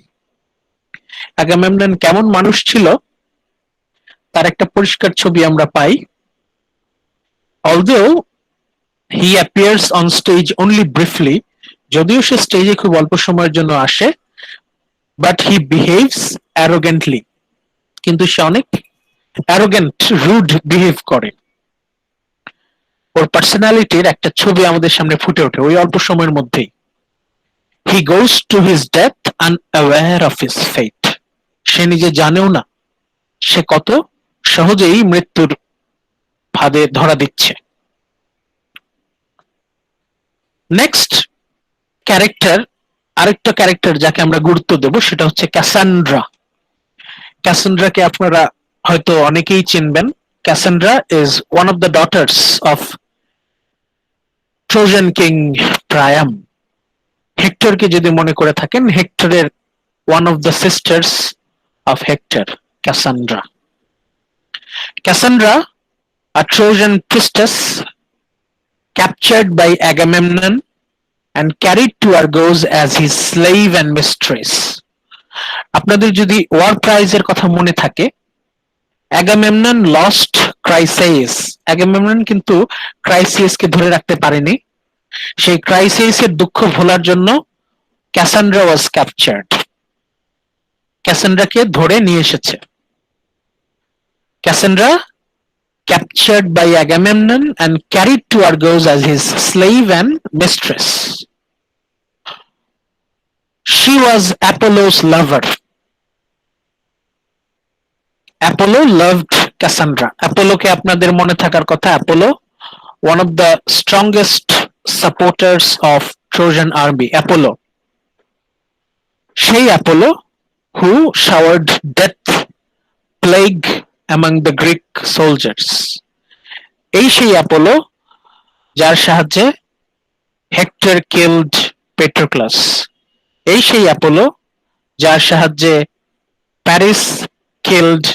অ্যাগামেমনন কেমন মানুষ ছিল তার একটা পরিষ্কার ছবি আমরা পাই। Although he appears on stage only briefly, যদিও সে স্টেজে খুব অল্প সময়ের জন্য আসে, but he behaves arrogantly, কিন্তু সে অনেক arrogant, rude behave করে। ওর পার্সোনালিটির একটা ছবি আমাদের সামনে ফুটে ওঠে ওই অল্প সময়ের মধ্যেই। He goes to his death unaware of his fate. সে নিজে জানেও না সে কত সহজেই মৃত্যুর ফাঁদে ধরা দিচ্ছে। নেক্সট ক্যারেক্টার, আরেকটা ক্যারেক্টার যাকে আমরা গুরুত্ব দেব সেটা হচ্ছে ক্যাসান্ড্রা। ক্যাসান্ড্রাকে আপনারা হয়তো অনেকেই চিনবেন। Cassandra is one of the daughters of Trojan king Priam. হেক্টরকে যদি মনে করে থাকেন, হেক্টরের one of the sisters of Hector, Cassandra. Cassandra, a Trojan priestess captured by Agamemnon and carried to Argos as his slave and mistress. আপনাদের যদি war প্রাইজের কথা মনে থাকে, অ্যাগামেমনন লস্ট ক্রাইসেইস। অ্যাগামেমনন কিন্তু ক্রাইসিয়াসকে ধরে রাখতে পারেনি। সেই ক্রাইসিয়াসের দুঃখ ভোলার জন্য ক্যাসান্ড্রা ওয়াজ ক্যাপচার্ড। ক্যাসান্ড্রাকে ধরে নিয়ে এসেছে। ক্যাসান্ড্রা captured by Agamemnon and carried to Argos as his slave and mistress. She was Apollo's lover. Apollo loved Cassandra. Apollo কে আপনাদের মনে থাকার কথা, Apollo one of the strongest supporters of Trojan army. Apollo, সেই Apollo who showered death plague among the Greek soldiers. এই সেই Apollo যার সাহায্যে Hector killed Patroclus. এই সেই Apollo যার সাহায্যে Paris killed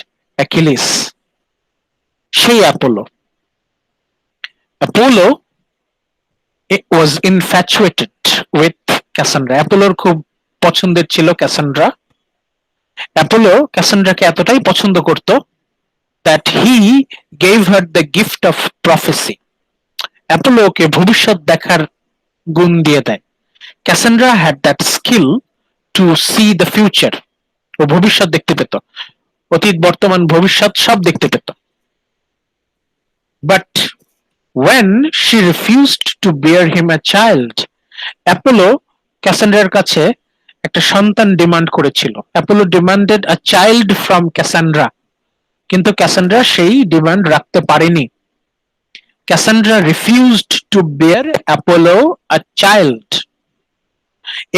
Achilles. সেই Apollo. Apollo was infatuated with Cassandra. Apolloর খুব পছন্দের ছিল Cassandra. Apollo Cassandraকে এতটাই পছন্দ করত that he gave her the gift of prophecy. Apollo ওকে ভবিষ্যৎ দেখার গুণ দিয়ে দেয়. Cassandra had that skill to see the future. ও ভবিষ্যৎ দেখতে পেত, অতীত বর্তমান ভবিষ্যৎ সব দেখতে পেত. But when she refused to bear him a child, Apollo Cassandraর কাছে একটা সন্তান ডিমান্ড করেছিল. Apollo demanded a child from Cassandra, কিন্তু Cassandra সেই ডিমান্ড রাখতে পারেনি. Cassandra refused to bear Apollo a child.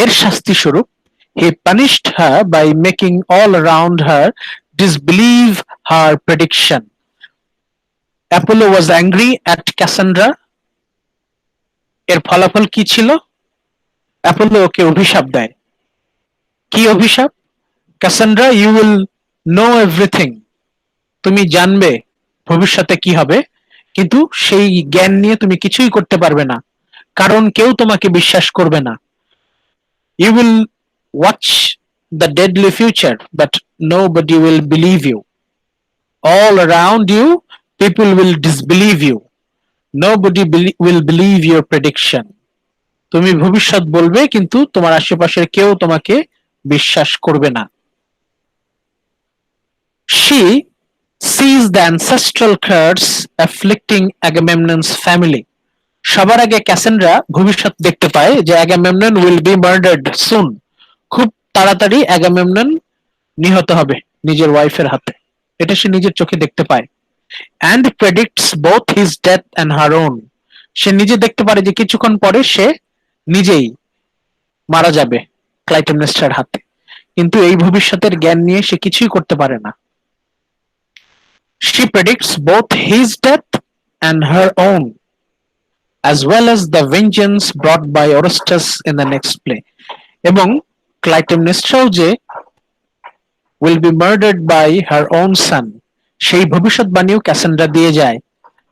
এর শাস্তি স্বরূপ he punished her by making all around her disbelieve her prediction. Apollo was angry at Cassandra. এর ফলাফল কি ছিল? Apollo ওকে অভিশাপ দেয়. কি অভিশাপ? Cassandra, you will know everything. তুমি জানবে ভবিষ্যতে কি হবে, কিন্তু সেই জ্ঞান নিয়ে তুমি কিছুই করতে পারবে না, কারণ কেউ তোমাকে বিশ্বাস করবে না. You will watch the deadly future, but nobody will believe you. All around you, people will disbelieve you. Nobody will believe your prediction. তুমি ভবিষ্যৎ বলবে, কিন্তু তোমার আশেপাশের কেউ তোমাকে বিশ্বাস করবে না. She sees the ancestral curse afflicting Agamemnon's family. সবার আগে ক্যাসেন্ড্রা ভবিষ্যৎ দেখতে পায় যে Agamemnon will be murdered soon. খুব তাড়াতাড়ি Agamemnon নিহত হবে নিজের ওয়াইফের হাতে. এটা সে নিজের চোখে দেখতে পায়. And predicts both his death and her own. সে নিজে দেখতে পারে যে কিছুক্ষণ পরে সে নিজেই মারা যাবে ক্লাইটেমনেস্ট্রার হাতে, কিন্তু এই ভবিষ্যতের জ্ঞান নিয়ে সে কিছুই করতে পারে না. She predicts both his death and her own, as well as the vengeance brought by Orestes in the next play. এবং ক্লাইটেমনেস্ট্রাও যে will be murdered by her own son, সেই ভবিষ্যৎবাণীও ক্যাসান্ড্রা দিয়ে যায়,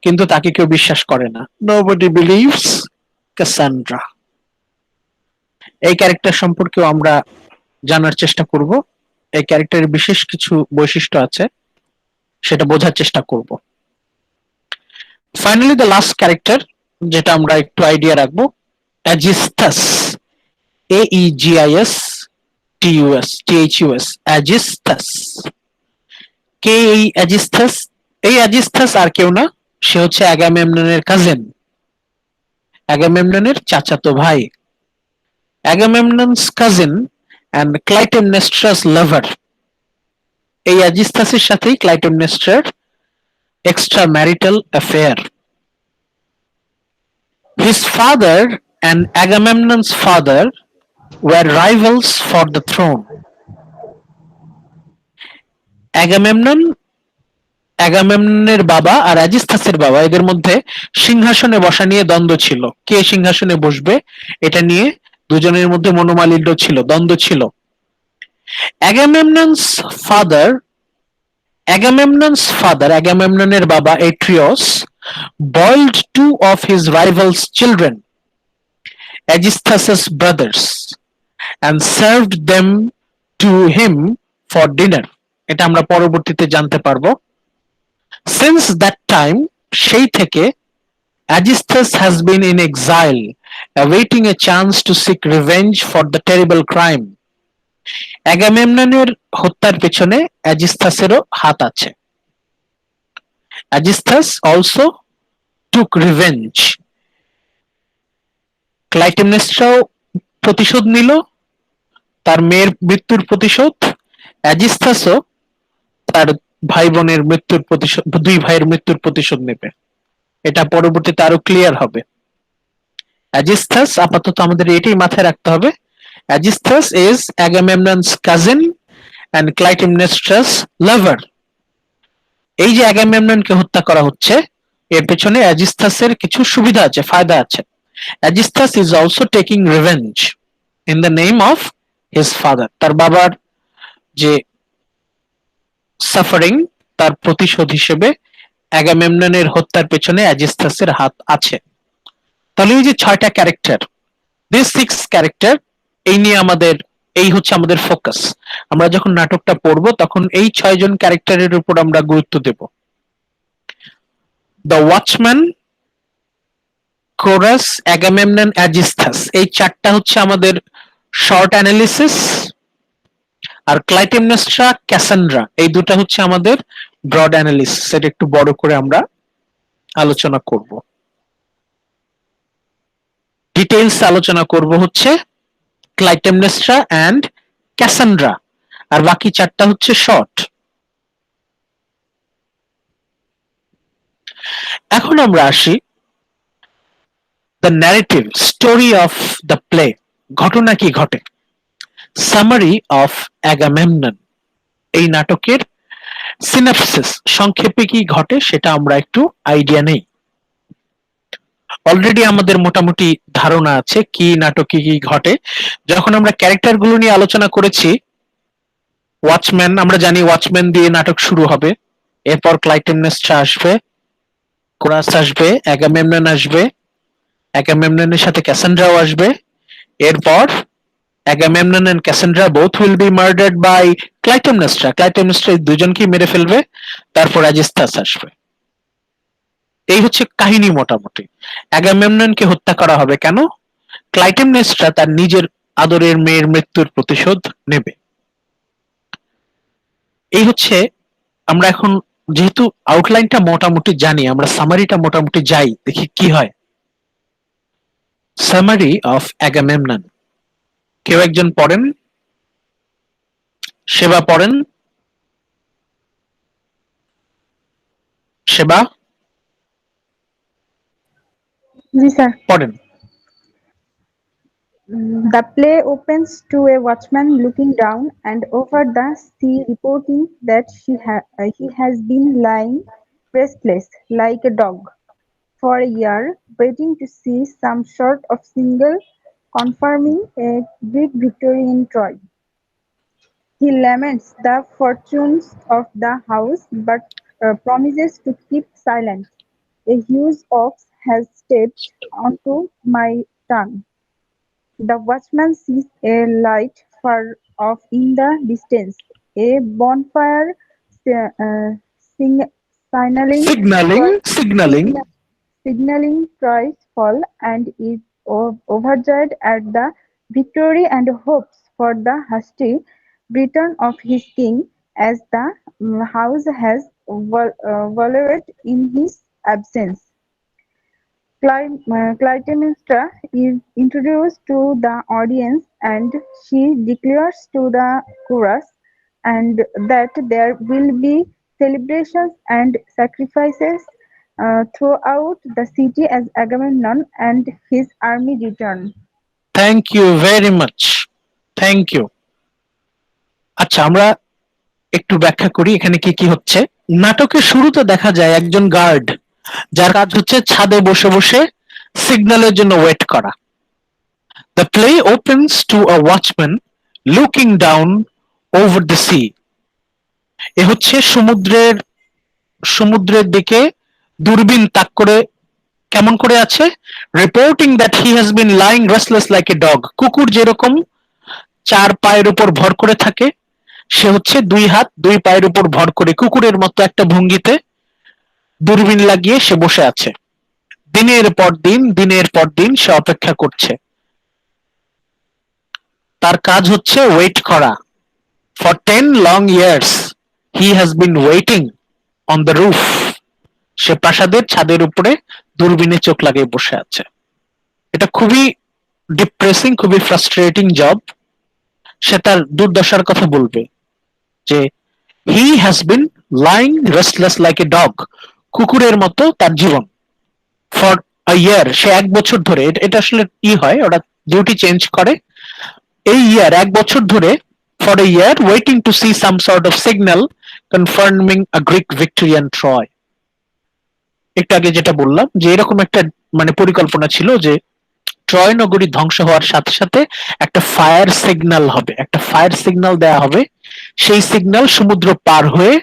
কিন্তু তাকে কেউ বিশ্বাস করে না. Nobody believes Cassandra. এই ক্যারেক্টার সম্পর্কেও আমরা জানার চেষ্টা করব. এই ক্যারেক্টারের বিশেষ কিছু বৈশিষ্ট্য আছে, সেটা বোঝার চেষ্টা করব. ফাইনালি দ্য লাস্ট ক্যারেক্টার, যেটা আমরা একটু আইডিয়া রাখবো, অ্যাজিস্থাস. AEGISTUS, অ্যাজিস্থাস. কে এই অ্যাজিস্থাস? এই অ্যাজিস্থাস আর কেউ না, সে হচ্ছে অ্যাগামেমননের কাজিন, অ্যাগামেমননের চাচাতো ভাই. Agamemnon's cousin and Clytemnestra's lover. এই অ্যাজিস্থাসের সাথেই ক্লাইটেমনেস্ট্রার extramarital affair. His father and Agamemnon's father were rivals for the throne. অ্যাগামেমননের বাবা আর অ্যাজিস্থাসের বাবা, এদের মধ্যে সিংহাসনে বসা নিয়ে দ্বন্দ্ব ছিল. কে সিংহাসনে বসবে এটা নিয়ে দুজনের মধ্যে মনোমালিন্য ছিল, দ্বন্দ্ব ছিল. Agamemnon's father, Agamemnon's বাবা Atreus, boiled two of his rivals' children, Aegisthus's brothers, and served them to him for dinner. এটা আমরা পরবর্তীতে জানতে পারবো. Since that time, সেই থেকে Aegisthus has been in exile, awaiting a chance to seek revenge for the terrible crime. অ্যাগামেমননের হত্যার পেছনে অ্যাজিস্থাসেরও হাত আছে. Aegisthus also took revenge. ক্লাইটেমনেস্ট্রাও প্রতিশোধ নিল, তার মেয়ের মৃত্যুর প্রতিশোধ। অ্যাজিস্থাসও তার ভাই বোনের মৃত্যুর প্রতিশোধ, দুই ভাইয়ের মৃত্যুর প্রতিশোধ নেবে। এটা পরবর্তীতে আরো ক্লিয়ার হবে। অ্যাজিস্থাস, আপাতত আমাদের এটাই মাথায় রাখতে হবে, অ্যাজিস্থাস ইজ অ্যাগামেমননস কাজিন অ্যান্ড ক্লাইটেমনেস্ট্রাস লাভার। এই যে অ্যাগামেমননকে হত্যা করা হচ্ছে, এর পেছনে অ্যাজিস্থাসের কিছু সুবিধা আছে, ফায়দা আছে। Aegisthus is also taking revenge in the name of his father. তার বাবার যে সাফারিং, তার প্রতিশোধ হিসেবে অ্যাগামেমননের হত্যার পেছনে অ্যাজিস্থাসের হাত আছে। তাহলে এই যে 6টা ক্যারেক্টার, দিস 6 ক্যারেক্টার, এই নিয়ে আমাদের, এই হচ্ছে আমাদের ফোকাস। আমরা যখন নাটকটা পড়বো তখন এই 6 জন ক্যারেক্টারের উপর আমরা গুরুত্ব দেব। দ্য ওয়াচম্যান, কোরাস, অ্যাগামেমনন, অ্যাজিস্থাস, এই 4টা হচ্ছে আমাদের শর্ট অ্যানালিসিস। আর ক্লাইটেমনেস্ট্রা, ক্যাসান্ড্রা, এই দুটো হচ্ছে আমাদের ব্রড অ্যানালিসিস। এটা একটু বড় করে আমরা আলোচনা করব। ডিটেইলস আলোচনা করব হচ্ছে ক্লাইটেমনেস্ট্রা এন্ড ক্যাসান্ড্রা, আর বাকি 4টা হচ্ছে শর্ট। এখন আমরা আসি the narrative story of the play, ঘটনা কি ঘটে। সামারি অফ অ্যাগামেমনন, এই নাটকের সিনাপসিস, সংক্ষেপে কি ঘটে সেটা আমরা একটু আইডিয়া নেই। অলরেডি আমাদের মোটামুটি ধারণা আছে কি নাটকে কি ঘটে। যখন আমরা ক্যারেক্টার গুলো নিয়ে আলোচনা করেছি, ওয়াচম্যান, আমরা জানি ওয়াচম্যান দিয়ে নাটক শুরু হবে, এরপর ক্লাইটেমনেস্ট্রা আসবে, কোরাস আসবে, অ্যাগামেমনন আসবে, অ্যাগামেমননের সাথে ক্যাসান্ড্রাও আসবে, এরপর Agamemnon and Cassandra both will be murdered by Clytemnestra, Clytemnestra এই দুজনকেই মেরে ফেলবে, তারপর অ্যাজিস্থাস আসবে। এই হচ্ছে কাহিনী মোটামুটি। অ্যাগামেমননকে হত্যা করা হবে কেন? ক্লাইটেমনেস্ট্রা তার নিজের আদরের মেয়ের মৃত্যুর প্রতিশোধ নেবে। এই হচ্ছে, আমরা এখন যেহেতু আউটলাইনটা মোটামুটি জানি, আমরা সামারিটা মোটামুটি যাই, দেখি কি হয়। সামারি অফ অ্যাগামেমনন, কেউ একজন পড়েন, সেবা পড়েন, সেবা জি স্যার। পড়েন। The play opens to a watchman looking down and over the sea, reporting that he has been lying restless like a dog for a year, waiting to see some sort of signal confirming a great victory in Troy. He laments the fortunes of the house but promises to keep silent. A huge ox has stepped onto my tongue. The watchman sees a light far off in the distance, a bonfire sing- signaling signaling signaling Troy's fall, and is overjoyed at the victory and hopes for the hasty return of his king, as the house has wallowed in his absence. Clytemnestra is introduced to the audience, and she declares to the chorus and that there will be celebrations and sacrifices throughout the city as Agamemnon and his army return. Thank you very much, thank you. আচ্ছা, আমরা একটু ব্যাখ্যা করি এখানে কি কি হচ্ছে। নাটকের শুরুতে দেখা যায় একজন গার্ড, যার কাজ হচ্ছে ছাদে বসে বসে সিগন্যালের জন্য ওয়েট করা। The play opens to a watchman looking down over the sea. এ হচ্ছে সমুদ্রের দিকে দূরবীন তাক করে, কেমন করে আছে, reporting that he has been lying restless like a dog. কুকুর যেরকম 4 পায়ের উপর ভর করে থাকে, সে হচ্ছে 2 হাত 2 পায়ের উপর ভর করে কুকুরের মতো একটা ভঙ্গিতে দূরবীন লাগিয়ে সে বসে আছে। দিনের পর দিন সে অপেক্ষা করছে। তার কাজ হচ্ছে ওয়েট করা। For 10 long years he has been waiting on the roof. সে প্রাসাদের ছাদের উপরে দূরবীনে চোখ লাগিয়ে বসে আছে। এটা খুবই ডিপ্রেসিং, খুবই ফ্রাস্ট্রেটিং জব। সে তার দুর্দশার কথা বলবে যে হি has been lying restless like a dog, কুকুরের মতো তার জীবন, ফর আ ইয়ার, সে 1 বছর ধরে, এটা আসলে হয়, ওরা ডিউটি চেঞ্জ করে, এই ইয়ার 1 বছর ধরে, for a year waiting to see some sort of signal confirming a Greek victory on Troy. একটু আগে যেটা বললাম যে এরকম একটা মানে পরিকল্পনা ছিল যে ট্রয় নগরী ধ্বংস হওয়ার সাথে সাথে একটা ফায়ার সিগন্যাল হবে, একটা ফায়ার সিগন্যাল দেয়া হবে, সেই সিগন্যাল সমুদ্র পার হয়ে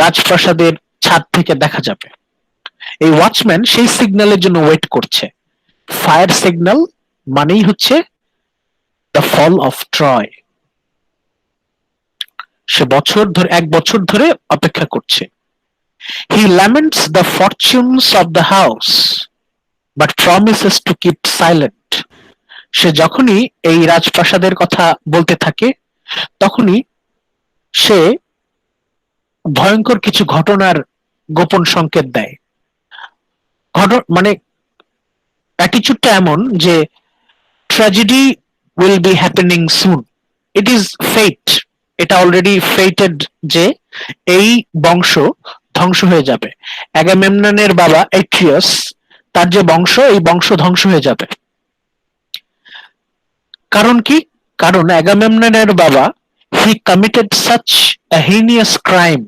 রাজপ্রাসাদের ছাদ থেকে দেখা যাবে। এই ওয়াচম্যান সেই সিগন্যালের জন্য ওয়েট করছে। ফায়ার সিগন্যাল মানেই হচ্ছে দ্য ফল অফ ট্রয়। সে 1 বছর ধরে অপেক্ষা করছে। He laments the fortunes of the house but promises to keep silent. সে যখনই এই রাজপ্রাসাদের কথা বলতে থাকে তখনই সে ভয়ঙ্কর কিছু ঘটনার গোপন সংকেত দেয়। মানে অ্যাটিচিউডটা এমন যে tragedy will be happening soon, it is fate, এটা অলরেডি ফেটেড যে এই বংশ ধ্বংস হয়ে যাবে। অ্যাগামেমননের বাবা এট্রিয়াস, তার যে বংশ, এই বংশ ধ্বংস হয়ে যাবে। কারণ কি? কারণ অ্যাগামেমননের বাবা he committed such a heinous crime,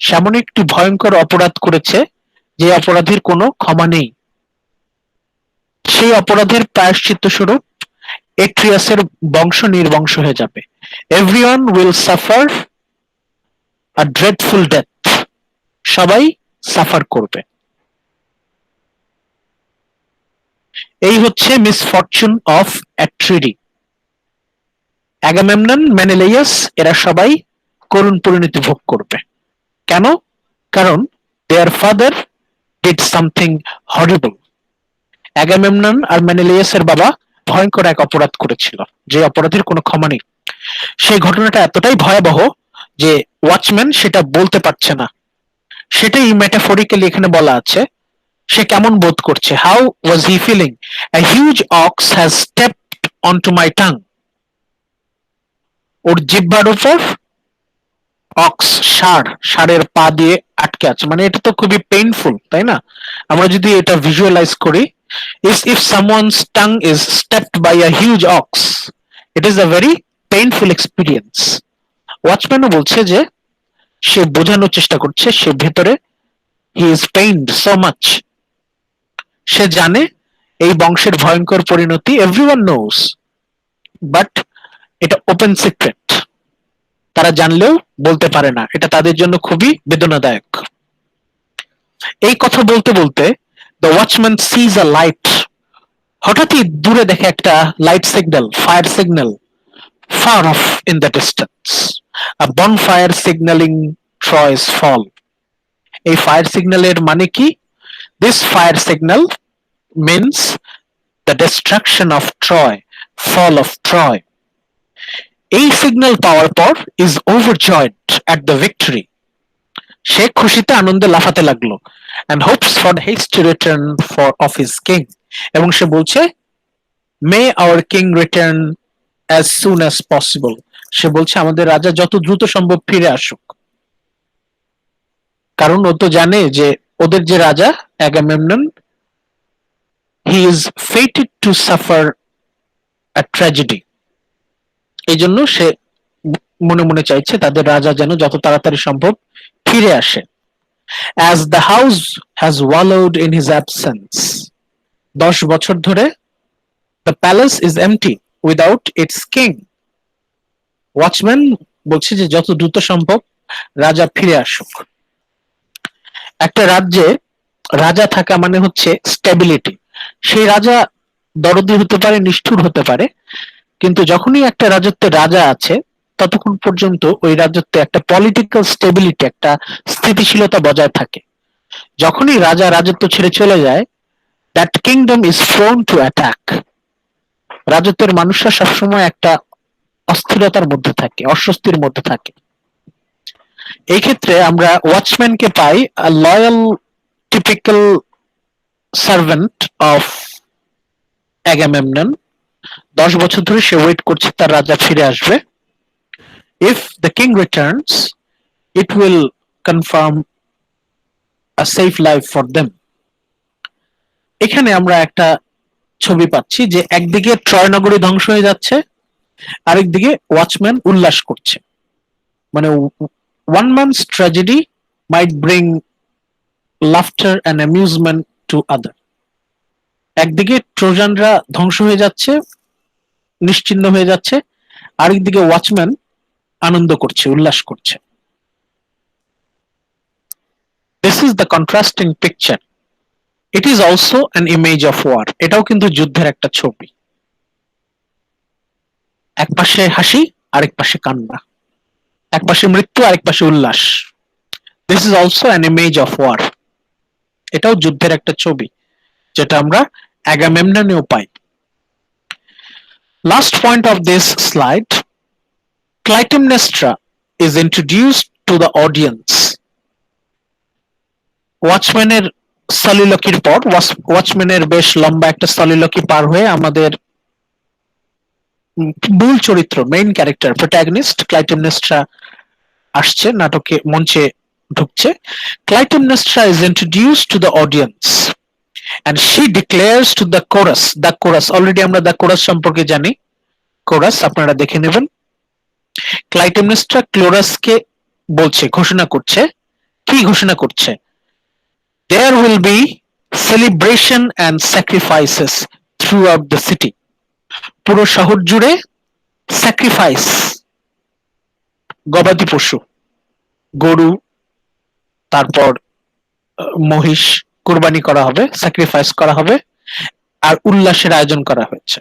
সেমন একটি ভয়ঙ্কর অপরাধ করেছে যে অপরাধীর কোনো ক্ষমা নেই। সেই অপরাধের প্রায়শ্চিত্ত স্বরূপ এট্রিয়াসের বংশ নির্বংশ হয়ে যাবে। Everyone will suffer a dreadful death, সবাই সাফার করবে। এই হচ্ছে misfortune of Atreidae. Agamemnon, Menelaus এরা সবাই করুণ পরিণতি ভোগ করবে। কেন? কারণ their father did something horrible. Agamemnon আর মেনেলাইয়াসের বাবা ভয়ঙ্কর এক অপরাধ করেছিল, যে অপরাধীর কোনো ক্ষমা নেই। সেই ঘটনাটা এতটাই ভয়াবহ যে ওয়াচম্যান সেটা বলতে পারছে না। সেটাই মেটাফরিক্যালি এখানে বলা আছে। সে কেমন বোধ করছে? How was he feeling? A huge ox has stepped onto my tongue. ওর জিহ্বার উপর অক্স, ষাঁড়ের পা দিয়ে আটকে আছে। মানে এটা তো খুবই পেইনফুল, তাই না? আমরা যদি এটা ভিজুয়ালাইজ করি, if someone's tongue is stepped by a huge ox, it is a very painful experience. ওয়াচম্যানও বলছে যে সে বোঝানোর চেষ্টা করছে সে ভেতরে he is pained so much. সে জানে এই বংশের ভয়ঙ্কর পরিণতি, everyone knows, but এটা ওপেন সিক্রেট, তারা জানলেও বলতে পারে না, এটা তাদের জন্য খুবই বেদনাদায়ক। এই কথা বলতে বলতে the watchman sees a light. হঠাৎই দূরে দেখে একটা light signal, fire signal, far off in the distance, a bonfire signalling Troy's fall. এই ফায়ার সিগন্যালের মানে কি? This fire signal means the destruction of Troy, fall of Troy. এই signal পাওয়ার পর is overjoyed at the victory. সে খুশিতে আনন্দে লাফাতে লাগলো। and hopes for the hasty return of his king, এবং সে বলছে মে our king return as soon as possible. সে বলছে আমাদের রাজা যত দ্রুত সম্ভব ফিরে আসুক। কারণ ও তো জানে যে ওদের যে রাজা Agamemnon, he is fated to suffer a tragedy. এই জন্য সে মনে মনে চাইছে তাদের রাজা যেন যত তাড়াতাড়ি সম্ভব ফিরে আসে। As the house has wallowed in his absence, 10 বছর ধরে the palace is empty without its king. Watchman বলছে যে যত দ্রুত সম্ভব রাজা ফিরে আসুক। একটা রাজ্যে রাজা থাকা মানে হচ্ছে স্টেবিলিটি। সেই রাজা দরদি হতে পারে, নিষ্ঠুর হতে পারে, কিন্তু যখনই একটা রাজত্বে রাজা আছে ততক্ষণ পর্যন্ত ওই রাজত্বে একটা পলিটিক্যাল স্টেবিলিটি, একটা স্থিতিশীলতা বজায় থাকে। যখনই রাজা রাজত্ব ছেড়ে চলে যায়, that kingdom is prone to attack. রাজত্বের মানুষরা সবসময় একটা অস্থিরতার মধ্যে থাকে, অস্বস্তির মধ্যে থাকে। এই ক্ষেত্রে আমরা ওয়াচম্যানকে পাই loyal typical servant of Agamemnon. 10 বছর ধরে সে ওয়েট করছে তার রাজা ফিরে আসবে। If the king Returns it will confirm a safe life for them. এখানে আমরা একটা ছবি পাচ্ছি যে একদিকে ট্রয় নগরী ধ্বংস হয়ে যাচ্ছে, আরেকদিকে ওয়াচম্যান উল্লাস করছে। মানে one man's tragedy might bring laughter and amusement to other. একদিকে ট্রোজানরা ধ্বংস হয়ে যাচ্ছে, নিশ্চিহ্ন হয়ে যাচ্ছে, আরেকদিকে ওয়াচম্যান আনন্দ করছে, উল্লাস করছে। This is the contrasting picture. It is also an image of war. এটাও কিন্তু যুদ্ধের একটা ছবি। এক পাশে হাসি, আরেক পাশে কান্না, এক পাশে মৃত্যু, আরেক পাশে উল্লাস। This is also an image of war. এটাও যুদ্ধের একটা ছবি, যেটা আমরা অ্যাগামেমননেও পাই। Last point of this slide, Clytemnestra is introduced to the audience. ওয়াচম্যানের সলিলকির পর, ওয়াচম্যানের বেশ লম্বা একটা সলিলকি পার হয়ে আমাদের মূল চরিত্র, মেইন ক্যারেক্টার, প্রোটাগনিস্ট ক্লাইটেমনেস্ট্রা আসছে, নাটকে মঞ্চে ঢুকছে। Clytemnestra is introduced to the audience and she declares to the chorus. The chorus, already আমরা the chorus সম্পর্কে জানি। কোরাস আপনারা দেখে নেবেন। ক্লাইটেমনেস্ট্রা ক্লোরাসকে বলছে, ঘোষণা করছে। কি ঘোষণা করছে? There will be celebration and sacrifices throughout the city. পুরো শহর জুড়ে স্যাক্রিফাইস, গবাদি পশু, গরু, তারপর মহিষ কুরবানি করা হবে, স্যাক্রিফাইস করা হবে, আর উল্লাসের আয়োজন করা হয়েছে।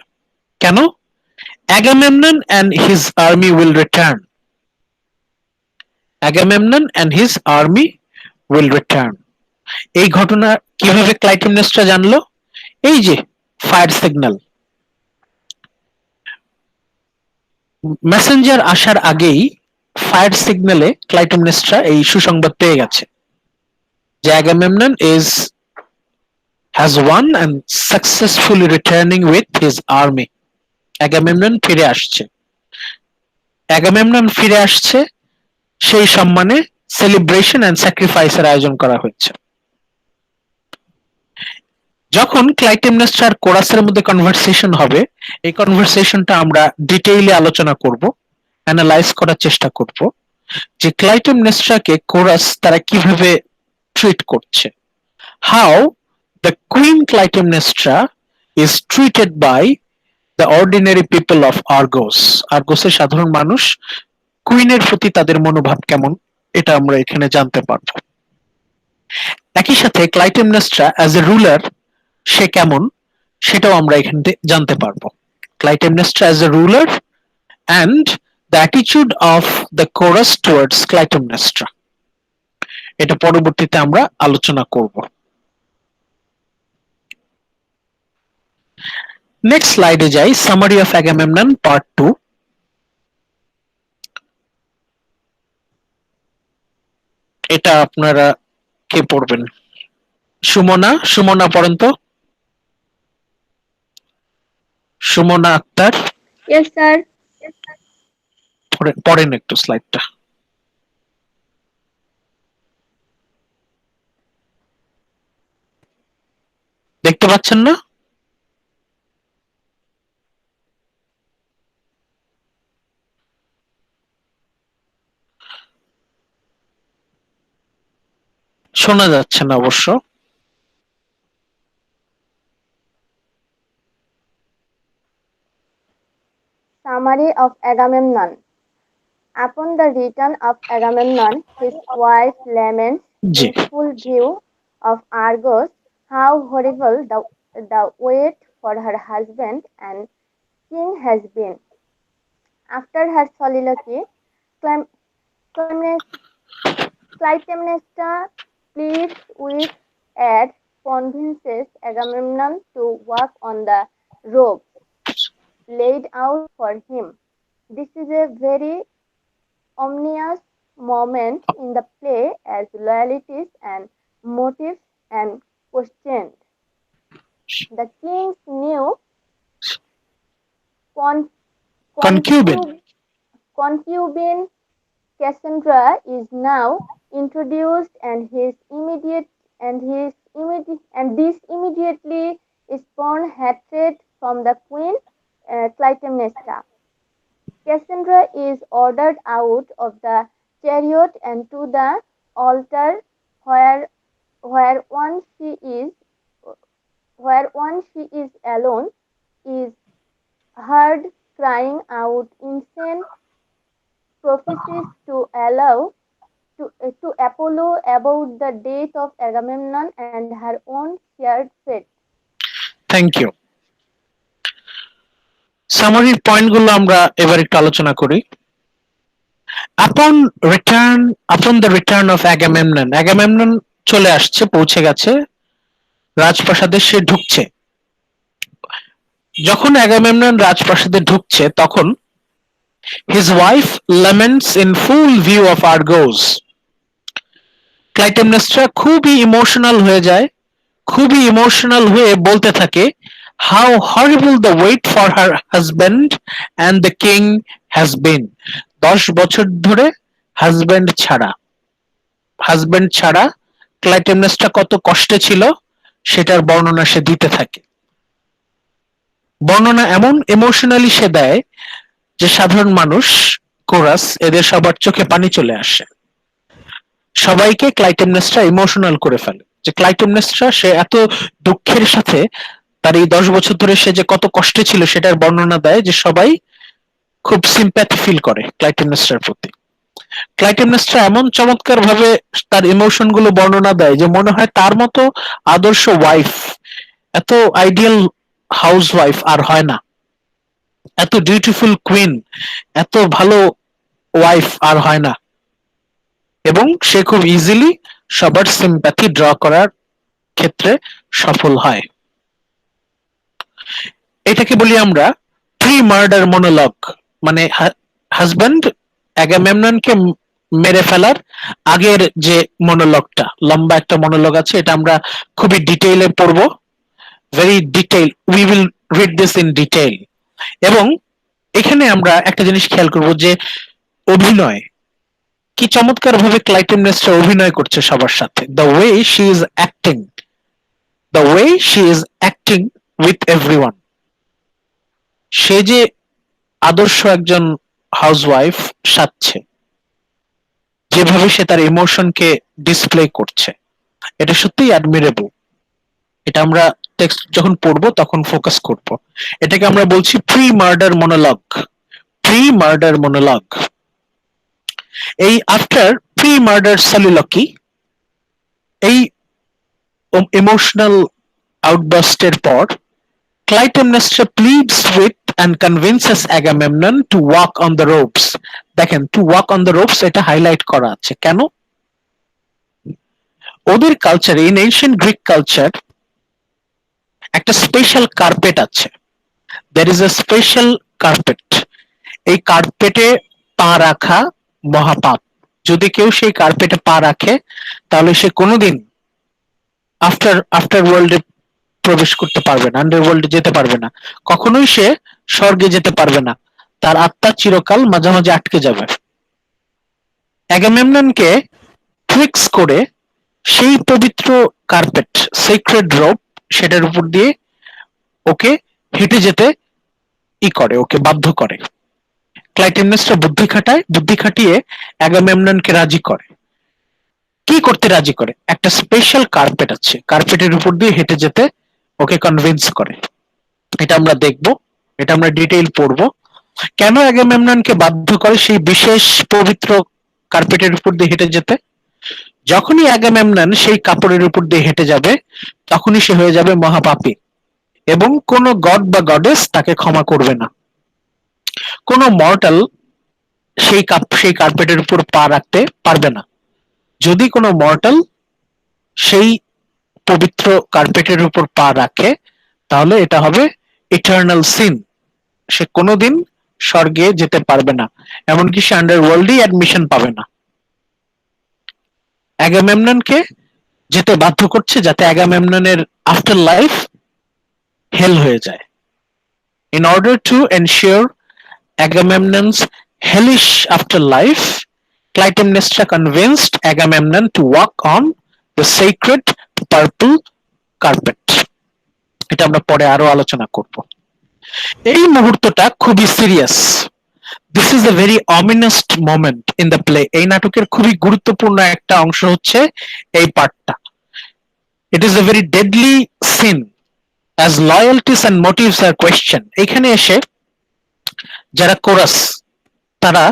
কেন? Agamemnon and his army will return. Agamemnon and his army will return. এই ঘটনা কিভাবে ক্লাইটেমনেস্ট্রা জানলো? এই যে ফায়ার সিগন্যাল, মেসেঞ্জার আসার আগেই ফায়ার সিগন্যালে ক্লাইটেমনেস্ট্রা এই সুসংবাদ পেয়ে গেছে যে Agamemnon has won and successfully returning with his army. Agamemnon ফিরে আসছে। Agamemnon ফিরে আসছে, সেই সম্মানে সেলিব্রেশন এন্ড স্যাক্রিফাইসের আয়োজন করা হয়েছে। যখন ক্লাইটেমনেস্ট্রার কোরাসের মধ্যে কনভারসেশন হবে, এই কনভারসেশনটা আমরা ডিটেইলে আলোচনা করব, অ্যানালাইজ করার চেষ্টা করব যে ক্লাইটেমনেস্ট্রাকে কোরাস তারা কিভাবে ট্রিট করছে। How the queen Clytemnestra is treated by the ordinary people of Argos. আর্গোসের সাধারণ মানুষ কুইনের প্রতি তাদের মনোভাব কেমন, এটা আমরা এখানে জানতে পারবো। একই সাথে ক্লাইটেমনেস্ট্রা অ্যাজ এ রুলার সে কেমন, সেটাও আমরা এখানে জানতে পারবো। Clytemnestra as a ruler and the attitude of the chorus towards Clytemnestra, এটা পরবর্তীতে আমরা আলোচনা করব। নেক্সট স্লাইডে যাই, সামারি অফ অ্যাগামেমনন পার্ট 2। এটা আপনারা কে পড়বেন? সুমনা পড়েন তো। Sumana Akter, Yes, sir. পড়েন একটু স্লাইডটা। দেখতে পাচ্ছেন না? শোনা যাচ্ছে না অবশ্য। Summary of Agamemnon. Upon the return of Agamemnon, his wife laments G, in full view of Argos how horrible the wait for her husband and king has been. After her soliloquy, Clytemnestra pleads with and convinces Agamemnon to walk on the robe laid out for him. This is a very ominous moment in the play as loyalties and motives and questioned. The king's new con- Concubine. concubine Cassandra is now introduced, and this immediately spawned hatred from the queen Clytemnestra. Cassandra is ordered out of the chariot and to the altar, where where one she is where one she is alone, is heard crying out insane prophecies to Apollo about the death of Agamemnon and her own shared fate. Thank you. সামারির পয়েন্টগুলো আমরা এবার একটু আলোচনা করি। Upon upon the return of Agamemnon, Agamemnon চলে আসছে, পৌঁছে গেছে রাজপ্রাসাদে, সে ঢুকছে। যখন অ্যাগামেমনন রাজপ্রাসাদে ঢুকছে তখন his wife laments in full view of Argos. Clytemnestra খুবই ইমোশনাল হয়ে যায়, খুবই ইমোশনাল হয়ে বলতে থাকে, how horrible the wait for her husband and the king has been. 10 বছর ধরে হাজবেন্ড ছাড়া ক্লাইটেমনেস্ট্রা কত কষ্টে ছিল সেটার বর্ণনা সে দিতে থাকে। বর্ণনা এমন ইমোশনালি সে দেয় যে সাধারণ মানুষ, কোরাস, এদের সবার চোখে পানি চলে আসে। সবাইকে ক্লাইটেমনেস্ট্রা ইমোশনাল করে ফেলে, যে ক্লাইটেমনেস্ট্রা সে এত দুঃখের সাথে তার এই 10 বছর ধরে সে যে কত কষ্টে ছিল সেটার বর্ণনা দেয়, যে সবাই খুব সিম্প্যাথি ফিল করে ক্লাইটেমনেস্ট্রার প্রতি। ক্লাইটেমনেস্ট্রা এমন চমৎকার ভাবে তার ইমোশন গুলো বর্ণনা দেয় যে মনে হয় তার মতো আদর্শ ওয়াইফ, এত আইডিয়াল হাউস ওয়াইফ আর হয় না, এত বিউটিফুল কুইন, এত ভালো ওয়াইফ আর হয় না, এবং সে খুব ইজিলি সবার সিম্প্যাথি ড্র করার ক্ষেত্রে সফল হয়। এটাকে বলি আমরা প্রি মার্ডার মনোলগ, মানে হাজব্যান্ড অ্যাগামেমননকে মেরে ফেলার আগের যে মনোলগটা, লম্বা একটা মনোলগ আছে, এটা আমরা খুবই ডিটেইলে পড়বো, very detail, we will read this in detail. এবং এখানে আমরা একটা জিনিস খেয়াল করব যে অভিনয় কি চমৎকার ভাবে ক্লাইটেমনেস্ট্রা অভিনয় করছে সবার সাথে, the way she is acting with everyone. সে যে আদর্শ একজন হাউসওয়াইফ সাজছে, যেভাবে সে তার ইমোশনকে ডিসপ্লে করছে, এটা সত্যিই অ্যাডমিরেবল। এটা আমরা টেক্সট যখন পড়বো তখন ফোকাস করব। এটাকে আমরা বলছি প্রি মার্ডার মনোলগ। এই আফটার প্রি মার্ডার সলিলকি, এই ইমোশনাল আউটবাস্টের পর Clytemnestra pleads with and convinces Agamemnon to walk on the ropes. দেখেন, to walk on the ropes এটা হাইলাইট করা আছে কেন? ওদের কালচারে, ইন এনশিয়েন্ট গ্রিক কালচার, একটা স্পেশাল কার্পেট আছে। there is a special carpet. এই কার্পেটে পা রাখা মহাপাপ। যদি কেউ সেই কার্পেটে পা রাখে তাহলে সে কোনোদিন আফটার ওয়ার্ল্ডে প্রবেশ করতে পারবে না, আন্ডারওয়ার্ল্ডে যেতে পারবে না, কখনোই সে স্বর্গে যেতে পারবে না, তার আত্মা চিরকাল মাঝামাঝি আটকে যাবে। অ্যাগামেমননকে ট্রিক্স করে সেই পবিত্র কার্পেট, সিক্রেট রোপ, সেটার উপর দিয়ে ওকে হেঁটে যেতে ওকে বাধ্য করে। ক্লাইটেমনেস্ট্রা বুদ্ধি খাটিয়ে অ্যাগামেমননকে রাজি করে। কি করতে রাজি করে? একটা স্পেশাল কার্পেট আছে, কার্পেটের উপর দিয়ে হেঁটে যেতে ওকে কনভিন্স করে। এটা আমরা দেখবো, এটা আমরা ডিটেইল পড়বো, কেন অ্যাগামেমননকে বাধ্য করে সেই বিশেষ পবিত্র কার্পেটের উপর দিয়ে হেঁটে যেতে। যখনই অ্যাগামেমনন সেই কাপড়ের উপর দিয়ে হেঁটে যাবে তখনই সে হয়ে যাবে মহাপাপী, এবং কোনো গড বা গডেস তাকে ক্ষমা করবে না। কোনো মর্টাল সেই কার্পেটের উপর পা রাখতে পারবে না। যদি কোনো মর্টাল সেই পবিত্র কার্পেটের উপর পা রাখে তাহলে এটা হবে ইটারনাল সিন, সে কোনোদিন স্বর্গে যেতে পারবে না, এমনকি সে আন্ডারওয়ার্ল্ডে অ্যাডমিশন পাবে না। অ্যাগামেমননকে যেতে বাধ্য করছে যাতে অ্যাগামেমননের আফটার লাইফ হেল হয়ে যায়। In order to ensure Agamemnon's hellish afterlife, Clytemnestra convinced Agamemnon to walk on the sacred purple carpet. এটা আমরা পরে আরো আলোচনা করব। এই মুহূর্তটা খুবই serious. This is a very ominous moment in the play. এই নাটকের খুবই গুরুত্বপূর্ণ একটা অংশ হচ্ছে এই পার্টটা। It is a very deadly scene as loyalties and motives are questioned। এখানে এসে যারা কোরাস তারা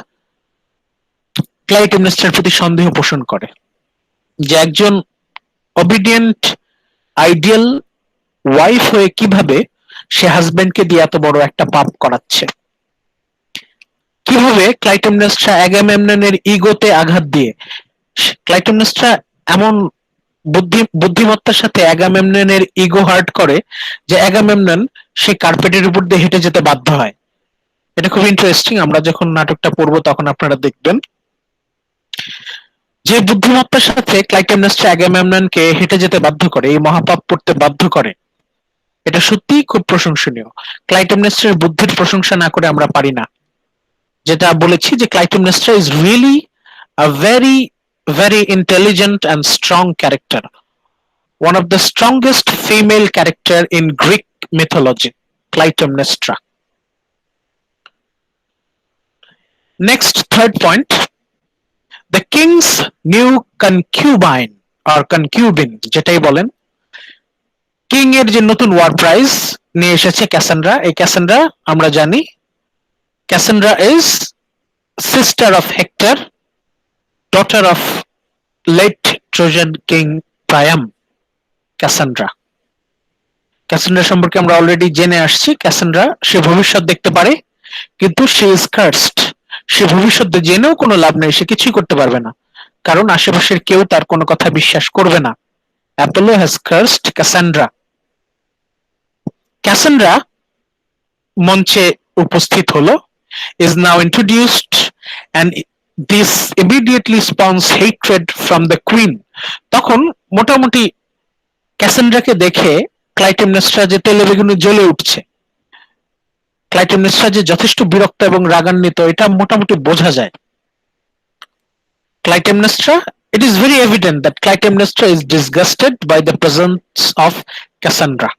ক্লাইটেমনেস্ট্রার প্রতি সন্দেহ পোষণ করে যে একজন অবিডিয়েন্ট আইডিয়াল ওয়াইফ হয়ে কিভাবে সে হাজবেন্ডকে দিয়ে এত বড় একটা পাপ করাচ্ছে, কিভাবে ক্লাইটেমনেস্ট্রা অ্যাগামেমননের ইগোতে আঘাত দিয়ে ক্লাইটেমনেস্ট্রা এমন বুদ্ধিমত্তার সাথে অ্যাগামেমননের ইগো হার্ট করে যে অ্যাগামেমনন সে কার্পেটের উপর দিয়ে হেঁটে যেতে বাধ্য হয়। এটা খুব ইন্টারেস্টিং, আমরা যখন নাটকটা পড়বো তখন আপনারা দেখবেন যে বুদ্ধিমত্তার সাথে ক্লাইটেমনেস্ট্রা অ্যাগামেমননকে হেঁটে যেতে বাধ্য করে, এই মহাপাপ করতে বাধ্য করে, এটা সত্যিই খুব প্রশংসনীয়। ক্লাইটেমনেস্ট্রার বুদ্ধির প্রশংসা না করে আমরা পারি না। যেটা বলেছি যে Clytemnestra is really a very very intelligent and strong character, one of the strongest female character in Greek mythology, Clytemnestra. Next, third point, the king's new concubine or concubine যেটাই বলেন, কিং এর যে নতুন ওয়ার প্রাইজ নিয়ে এসেছে ক্যাসান্ড্রা। এই Cassandra আমরা জানি Cassandra is sister of Hector, daughter of late Trojan king Priam, Cassandra. ক্যাসান্ড্রা সম্পর্কে আমরা অলরেডি জেনে আসছি। ক্যাসান্ড্রা সে ভবিষ্যৎ দেখতে পারে, কিন্তু সে ইজ কার্সড। সে ভবিষ্যৎ জেনেও কোনো লাভ নেই, সে কিছুই করতে পারবে না, কারণ আশেপাশের কেউ তার কোনো কথা বিশ্বাস করবে না। Apollo has cursed Cassandra. Cassandra মঞ্চে উপস্থিত হলো, is now introduced and this immediately spawns hatred from the queen. তখন মোটামুটি ক্যাসান্ড্রাকে দেখে ক্লাইটেমনেস্ট্রা যে তেলে বেগুনে জ্বলে উঠছে, ক্লাইটেমনেস্ট্রা যে যথেষ্ট বিরক্ত এবং রাগান্বিত, এটা মোটামুটি বোঝা যায়। Clytemnestra, it is very evident that Clytemnestra is disgusted by the presence of Cassandra.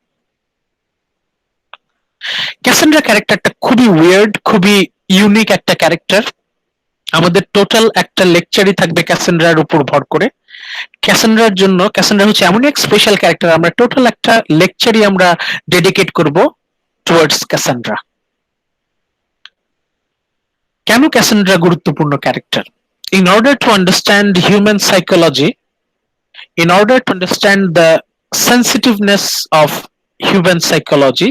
ক্যাসান্ড্রা ক্যারেক্টারটা খুবই উইয়ার্ড, খুবই ইউনিক একটা ক্যারেক্টার। আমাদের টোটাল একটা লেকচারই থাকবে ক্যাসান্ড্রার উপর ভর করে। ক্যাসান্ড্রার জন্য, ক্যাসান্ড্রা হচ্ছে এমন এক স্পেশাল ক্যারেক্টার, আমরা টোটাল একটা লেকচারই আমরা ডেডিকেট করব টুয়ার্ডস ক্যাসান্ড্রা। কেন ক্যাসান্ড্রা গুরুত্বপূর্ণ character? In order to understand human psychology, in order to understand the sensitiveness of human psychology,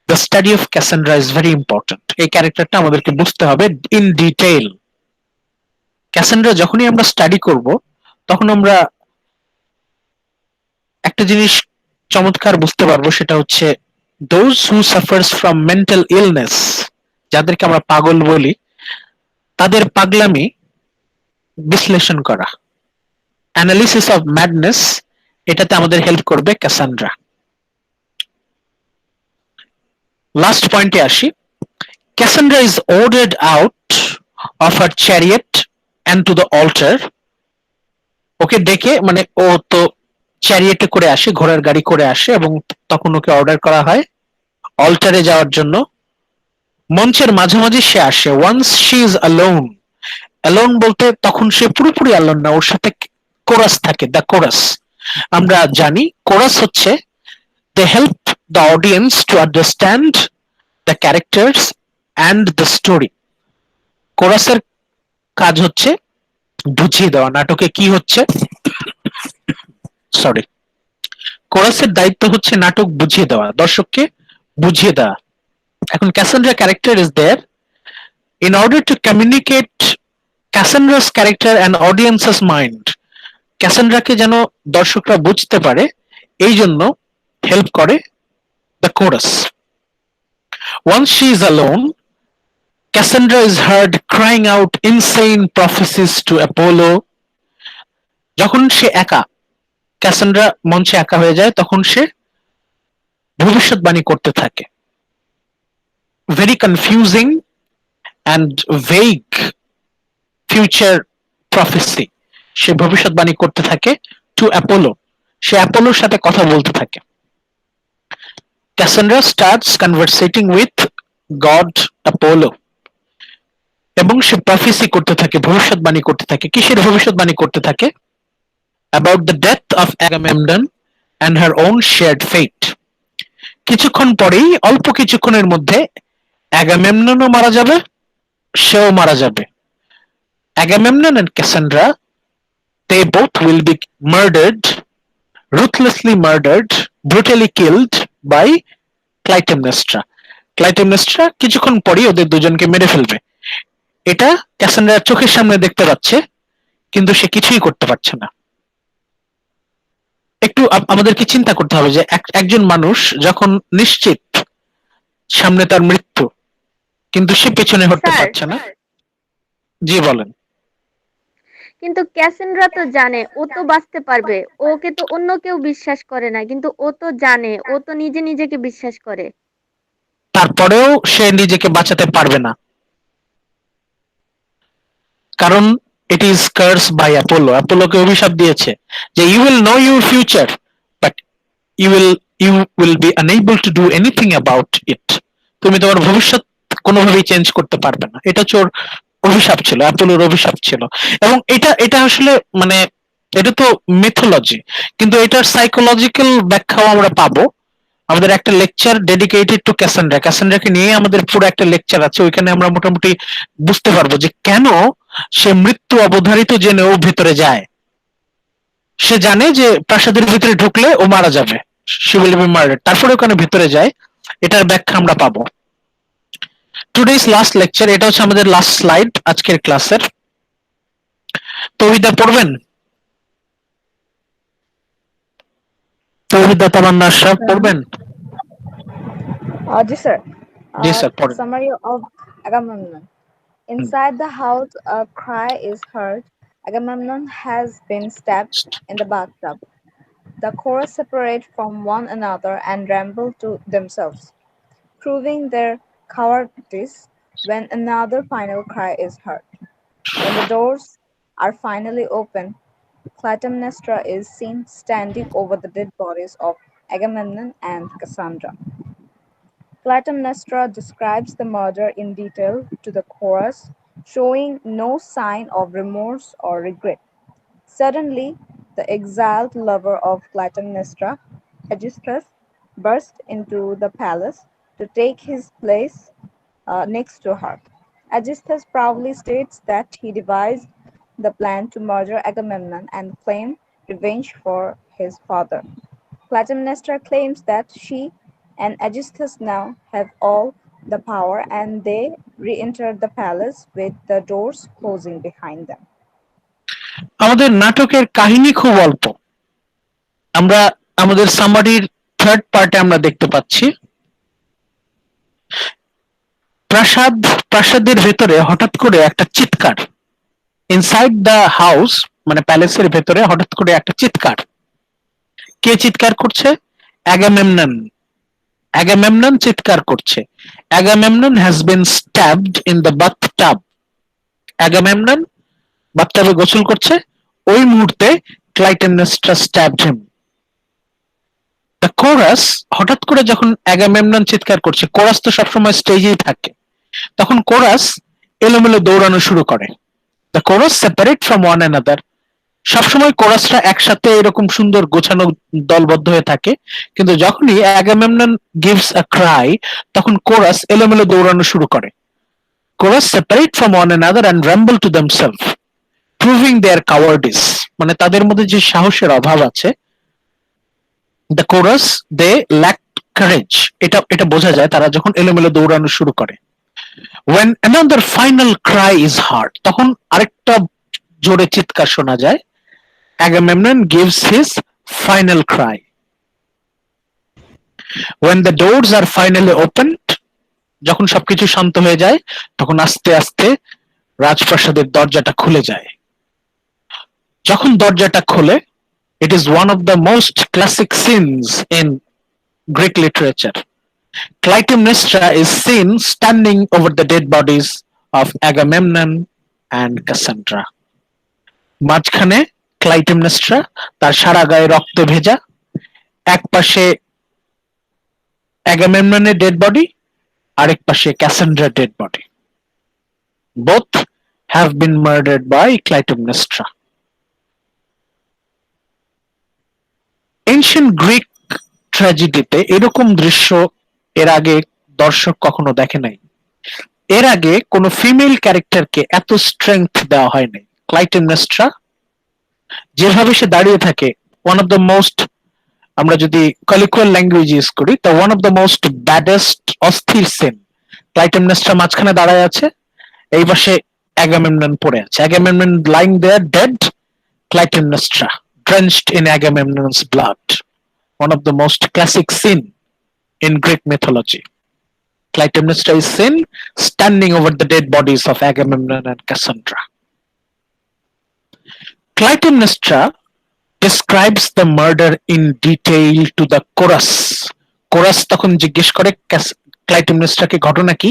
the study of Cassandra is very important. এই ক্যারেক্টারটা আমাদেরকে বুঝতে হবে ইন ডিটেইল। ক্যাসান্ড্রা যখনই আমরা স্টাডি করব তখন আমরা একটা জিনিস চমৎকার বুঝতে পারবো, সেটা হচ্ছে those who suffers from mental illness, যাদেরকে আমরা পাগল বলি, তাদের পাগলামি বিশ্লেষণ করা, অ্যানালিসিস অফ ম্যাডনেস, এটাতে আমাদের হেল্প করবে ক্যাসান্ড্রা। লাস্ট পয়েন্টে আসি। Cassandra is ordered out of her chariot and to the altar. ওকে ডেকে, মানে ও তো চ্যারিয়েটে করে আসে, ঘোড়ার গাড়ি করে আসে, এবং তখন ওকে অর্ডার করা হয় অল্টারে যাওয়ার জন্য। মঞ্চের মাঝামাঝি সে আসে। Once she is alone, alone বলতে তখন সে পুরোপুরি অ্যালোন না, ওর সাথে কোরাস থাকে, দ্য কোরাস। আমরা জানি কোরাস হচ্ছে they help the audience to understand the characters and the story. কোরাসের কাজ হচ্ছে বুঝিয়ে দেওয়া নাটকে কি হচ্ছে, সরি, কোরাসের দায়িত্ব হচ্ছে নাটক বুঝিয়ে দেওয়া, দর্শককে বুঝিয়ে দেওয়া। এখন Cassandra character is there in order to communicate Cassandra's character and audience's mind. ক্যাসান্ড্রাকে যেন দর্শকরা বুঝতে পারে, এই জন্য হেল্প করে the chorus. Once she is alone, Cassandra is heard crying out insane prophecies to Apollo. যখন সে একা, ক্যাসান্ড্রা মঞ্চে একা হয়ে যায়, তখন সে ভবিষ্যৎবাণী করতে থাকে। Very confusing and vague future prophecy, সে ভবিষ্যৎবাণী করতে থাকে টু অ্যাপোলো, সে অ্যাপোলোর সাথে কথা বলতে থাকে। ক্যাসান্ড্রা স্টার্টস কনভারসেটিং উইথ গড অ্যাপোলো, এবং সে প্রফেসি করতে থাকে, ভবিষ্যৎবাণী করতে থাকে। কিসের ভবিষ্যৎবাণী করতে থাকে? About the death of Agamemnon and her own shared fate. কিছুক্ষণ পরেই, অল্প কিছুক্ষণের মধ্যে অ্যাগামেমননও মারা যাবে, সেও মারা যাবে। Agamemnon and Cassandra, they both will be murdered, ruthlessly murdered, brutally killed by Clytemnestra. Clytemnestra কিছুক্ষণ পরেই ওদের দুজনকে মেরে ফেলবে। এটা ক্যাসান্ড্রা চোখের সামনে দেখতে পাচ্ছে, কিন্তু সে কিছুই করতে পারছে না। একটু আমাদেরকে চিন্তা করতে হবে যে একজন মানুষ যখন নিশ্চিত সামনে তার মৃত্যু, কিন্তু সে পেছনে হটতে স্যার, পারছে না। জি বলেন। কিন্তু ক্যাসেন্ড্রা তো জানে ও তো বাঁচতে পারবে, ওকে তো অন্য কেউ বিশ্বাস করে না, কিন্তু ও তো জানে, ও তো নিজে নিজেকে বিশ্বাস করে। তারপরেও সে নিজেকে বাঁচাতে পারবে না, কারণ it is curse by Apollo. অ্যাপোলোকে অভিশাপ দিয়েছে যে you will know your future, but you will be unable to do anything about it. তুমি তোমার ভবিষ্যৎ কোনোভাবেই চেঞ্জ করতে পারবে না। এটা হচ্ছে ওর অভিশাপ ছিল, অ্যাপোলোর অভিশাপ ছিল। এবং এটা এটা আসলে মানে এটা তো মিথোলজি, কিন্তু এটার সাইকোলজিক্যাল ব্যাখ্যাও আমরা পাবো। আমাদের একটা লেকচার ডেডিকেটেড টু ক্যাসান্ড্রা, ক্যাসান্ড্রাকে নিয়ে আমাদের পুরো একটা লেকচার আছে, ওইখানে আমরা মোটামুটি বুঝতে পারবো যে কেন সে মৃত্যু অবধারিত জেনেও ভেতরে যায়। সে জানে যে প্রাসাদের ভিতরে ঢুকলে ও মারা যাবে, শি উইল বি মার্ডার্ড, তারপরে ওখানে ভিতরে যায়। এটার ব্যাখ্যা আমরা পাবো। টুডেস লাস্ট লেকচার, এটা হচ্ছে আমাদের লাস্ট স্লাইড আজকের ক্লাসের। তৌহিদা পড়বেন? তৌহিদা তামান্না আশরাফ পড়বেন? Yes, sir. জি স্যার পড়েন। Summary of Agamemnon. Inside the house, a cry is heard. Agamemnon has been stabbed in the bathtub. The chorus separate from one another and ramble to themselves, proving their cowardice when another final cry is heard. When the doors are finally opened, Clytemnestra is seen standing over the dead bodies of Agamemnon and Cassandra. Clytemnestra describes the murder in detail to the chorus, showing no sign of remorse or regret. Suddenly, the exiled lover of Clytemnestra, Aegisthus, burst into the palace to take his place next to her. Aegisthus proudly states that he devised the plan to murder Agamemnon and claim revenge for his father. Clytemnestra claims that she and Aegisthus now have all the power, and they re-enter the palace with the doors closing behind them. আমাদের নাটকের কাহিনী খুব অল্প। আমরা আমাদের সামারির third পার্টে আমরা দেখতে পাচ্ছি প্রাসাদের ভেতরে হঠাৎ করে একটা চিৎকার, ইনসাইড দ্য হাউস মানে প্যালেসের ভেতরে হঠাৎ করে একটা চিৎকার। কে চিৎকার করছে? অ্যাগামেমনন। অ্যাগামেমনন চিৎকার করছে, Agamemnon has been stabbed in the bathtub. Agamemnon বাথটাবে গোসল করছে, ওই মুহূর্তে Clytemnestra stabbed him. The chorus, হঠাৎ করে যখন অ্যাগামেমনন চিৎকার করছে, কোরাস তো সবসময় স্টেজেই থাকে, তখন কোরাস এলোমেলো দৌড়ানো শুরু করে। The chorus separate from one another, সবসময় কোরাসরা একসাথে এরকম সুন্দর গোছানো দলবদ্ধ হয়ে থাকে, কিন্তু যখনই অ্যাগামেমনন গিভস আ ক্রাই, তখন কোরাস এলোমেলো দৌড়ানো শুরু করে। Chorus separate from one another and rumble to themselves, proving their cowardice, মানে তাদের মধ্যে যে সাহসের অভাব আছে। The chorus they lack courage, এটা বোঝা যায় তারা যখন এলোমেলো দৌড়ানো শুরু করে। when another final cry is heard, তখন আরেকটা জোরে চিৎকার শোনা যায়। Agamemnon gives his final cry. When the doors are finally opened, যখন সবকিছু শান্ত হয়ে যায়, তখন আস্তে আস্তে রাজপ্রাসাদের দরজাটা খুলে যায়। যখন দরজাটা খোলে, it is one of the most classic scenes in Greek literature. Clytemnestra is seen standing over the dead bodies of Agamemnon and Cassandra. মাঝখানে ক্লাইটেমনেস্ট্রা তার সারা গায়ে রক্তে ভেজা, এক পাশে অ্যাগামেমননের ডেড বডি, আরেক পাশে ক্যাসান্ড্রার dead body. Both have been murdered by Clytemnestra. Ancient Greek ট্র্যাজেডিতে এরকম দৃশ্য এর আগে দর্শক কখনো দেখে নাই। এর আগে কোনো ফিমেল ক্যারেক্টারকে এত স্ট্রেংথ দেওয়া হয়নি। ক্লাইটেমনেস্ট্রা যেভাবে সে দাঁড়িয়ে থাকে, ওয়ান অফ দ্য মোস্ট, আমরা যদি কলিকুয়াল ল্যাঙ্গুয়েজ ইউজ করি, তা ওয়ান অফ দ্য মোস্ট ব্যাডেস্ট অস্থির সিন। ক্লাইটেমনেস্ট্রা মাঝখানে দাঁড়ায় আছে, এই পাশে অ্যাগামেমনন পড়ে আছে। Agamemnon lying there dead, Clytemnestra drenched in Agamemnon's blood. One of the most classic scene in Greek mythology. Clytemnestra is seen standing over the dead bodies of Agamemnon and Cassandra. Clytemnestra describes the murder in detail to the chorus. Chorus তখন জিজ্ঞেস করে ক্লাইটেমনেস্ট্রাকে ঘটনা কি,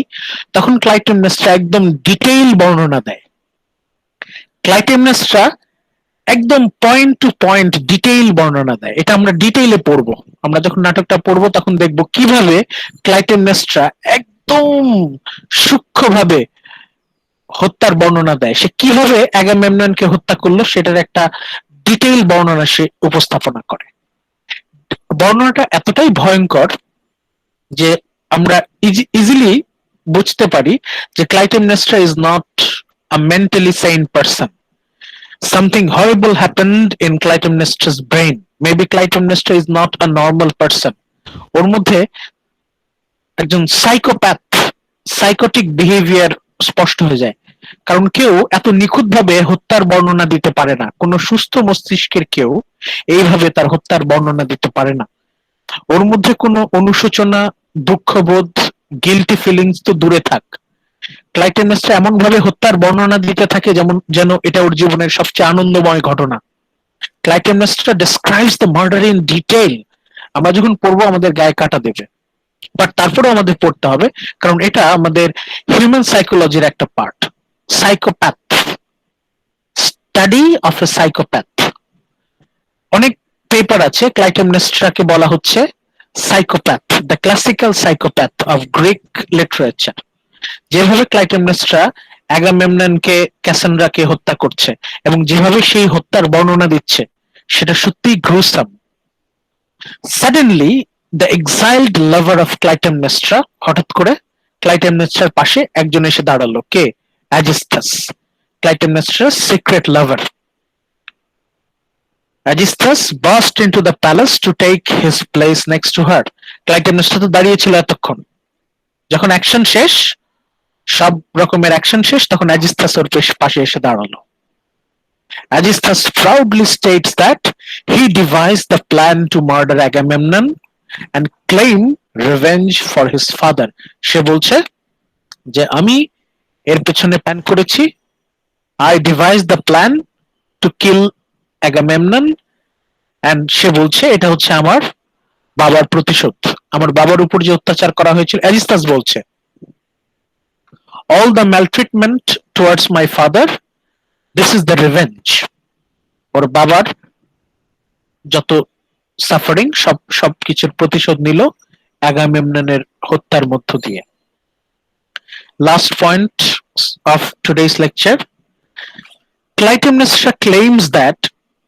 তখন Clytemnestra একদম detail বর্ণনা দেয়। Clytemnestra একদম পয়েন্ট টু পয়েন্ট ডিটেইল বর্ণনা দেয়। এটা আমরা ডিটেইলে পড়বো, আমরা যখন নাটকটা পড়বো তখন দেখবো কিভাবে ক্লাইটেমনেস্ট্রা একদম সূক্ষ্মভাবে হত্যার বর্ণনা দেয়। সে কিভাবে অ্যাগামেমননকে হত্যা করলো সেটার একটা ডিটেইল বর্ণনা সে উপস্থাপনা করে। বর্ণনাটা এতটাই ভয়ঙ্কর যে আমরা ইজিলি বুঝতে পারি যে Clytemnestra is not a mentally sane person. Something horrible happened in Clytemnestra's brain. Maybe Clytemnestra is not a normal person. ওর মধ্যে একজন সাইকোপ্যাথ, সাইকোটিক বিহেভিয়ার স্পষ্ট হয়ে যায়। কারণ কেউ এত নিখুঁতভাবে হত্যার বর্ণনা দিতে পারে না, কোন সুস্থ মস্তিষ্কের কেউ এইভাবে তার হত্যার বর্ণনা দিতে পারে না। ওর মধ্যে কোনো অনুশোচনা, দুঃখবোধ, গিল্টি ফিলিংস তো দূরে থাক, ক্লাইটেমনেস্ট্রা এমন ভাবে হত্যার বর্ণনা দিতে থাকে যেন এটা ওর জীবনের সবচেয়ে আনন্দময় ঘটনা। Clytemnestra describes the murder in detail. আমরা যখন পড়বো আমাদের গায়ে কাটা দেবে, বাট তারপরেও আমাদের পড়তে হবে, কারণ এটা আমাদের হিউম্যান সাইকোলজির একটা part. Psychopath, study of A psychopath. অনেক পেপার আছে, ক্লাইটেমনেস্ট্রাকে বলা হচ্ছে psychopath, the classical psychopath of Greek literature. যেভাবে ক্লাইটেমনেস্ট্রা অ্যাগামেমননকে, ক্যাসান্ড্রাকে হত্যা করছে এবং যেভাবে সেই হত্যার বর্ণনা দিচ্ছে সেটা সত্যিই gruesome. Suddenly the exiled lover of Clytemnestra, হঠাৎ করে ক্লাইটেমনেস্ট্রার পাশে একজন এসে দাঁড়ালো। কে? অ্যাজিস্থাস, ক্লাইটেমনেস্ট্রার secret lover. Aegisthus burst into the palace to take his place next to her. Clytemnestra তো দাঁড়িয়ে ছিল এতক্ষণ, যখন অ্যাকশন শেষ, সব রকমের অ্যাকশন শেষ, তখন অ্যাজিস্থাস ওর পাশে এসে দাঁড়ালো। Aegisthus proudly states that he devised the plan to murder Agamemnon and claim revenge for his father. সে বলছে যে আমি এর পেছনে প্ল্যান করেছি, I devised the plan to kill Agamemnon, and সে বলছে এটা হচ্ছে আমার বাবার প্রতিশোধ, আমার বাবার উপর যে অত্যাচার করা হয়েছিল। অ্যাজিস্থাস বলছে all the maltreatment towards my father, this is the revenge. ওর বাবার যত সাফারিং সব কিছুর প্রতিশোধ নিল অ্যাগামেমননের হত্যার মধ্য দিয়ে। Last point of today's lecture. Clytemnestra claims that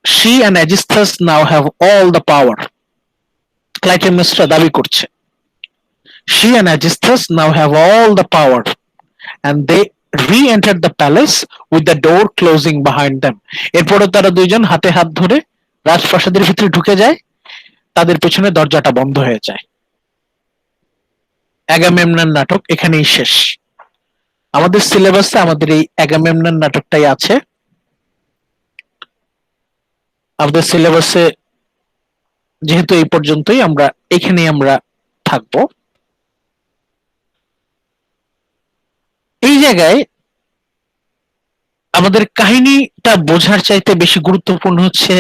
she and Aegisthus now have all the power. Clytemnestra দাবি করছে she and Aegisthus now have all the power, and they re-entered the palace with the door closing behind them. এরপরে তারা দুইজন হাতে হাত ধরে রাজপ্রাসাদের ভিতরে ঢুকে যায়, তাদের পেছনে দরজাটা বন্ধ হয়ে যায়। অ্যাগামেমনন নাটক এখানেই শেষ। আমাদের সিলেবাসে আমাদের এই অ্যাগামেমনন নাটকটাই আছে। আমাদের সিলেবাসে যেহেতু এই পর্যন্তই, আমরা এখানেই আমরা থাকবো। এই জায়গায় আমাদের কাহিনীটা বোঝার চাইতে বেশি গুরুত্বপূর্ণ হচ্ছে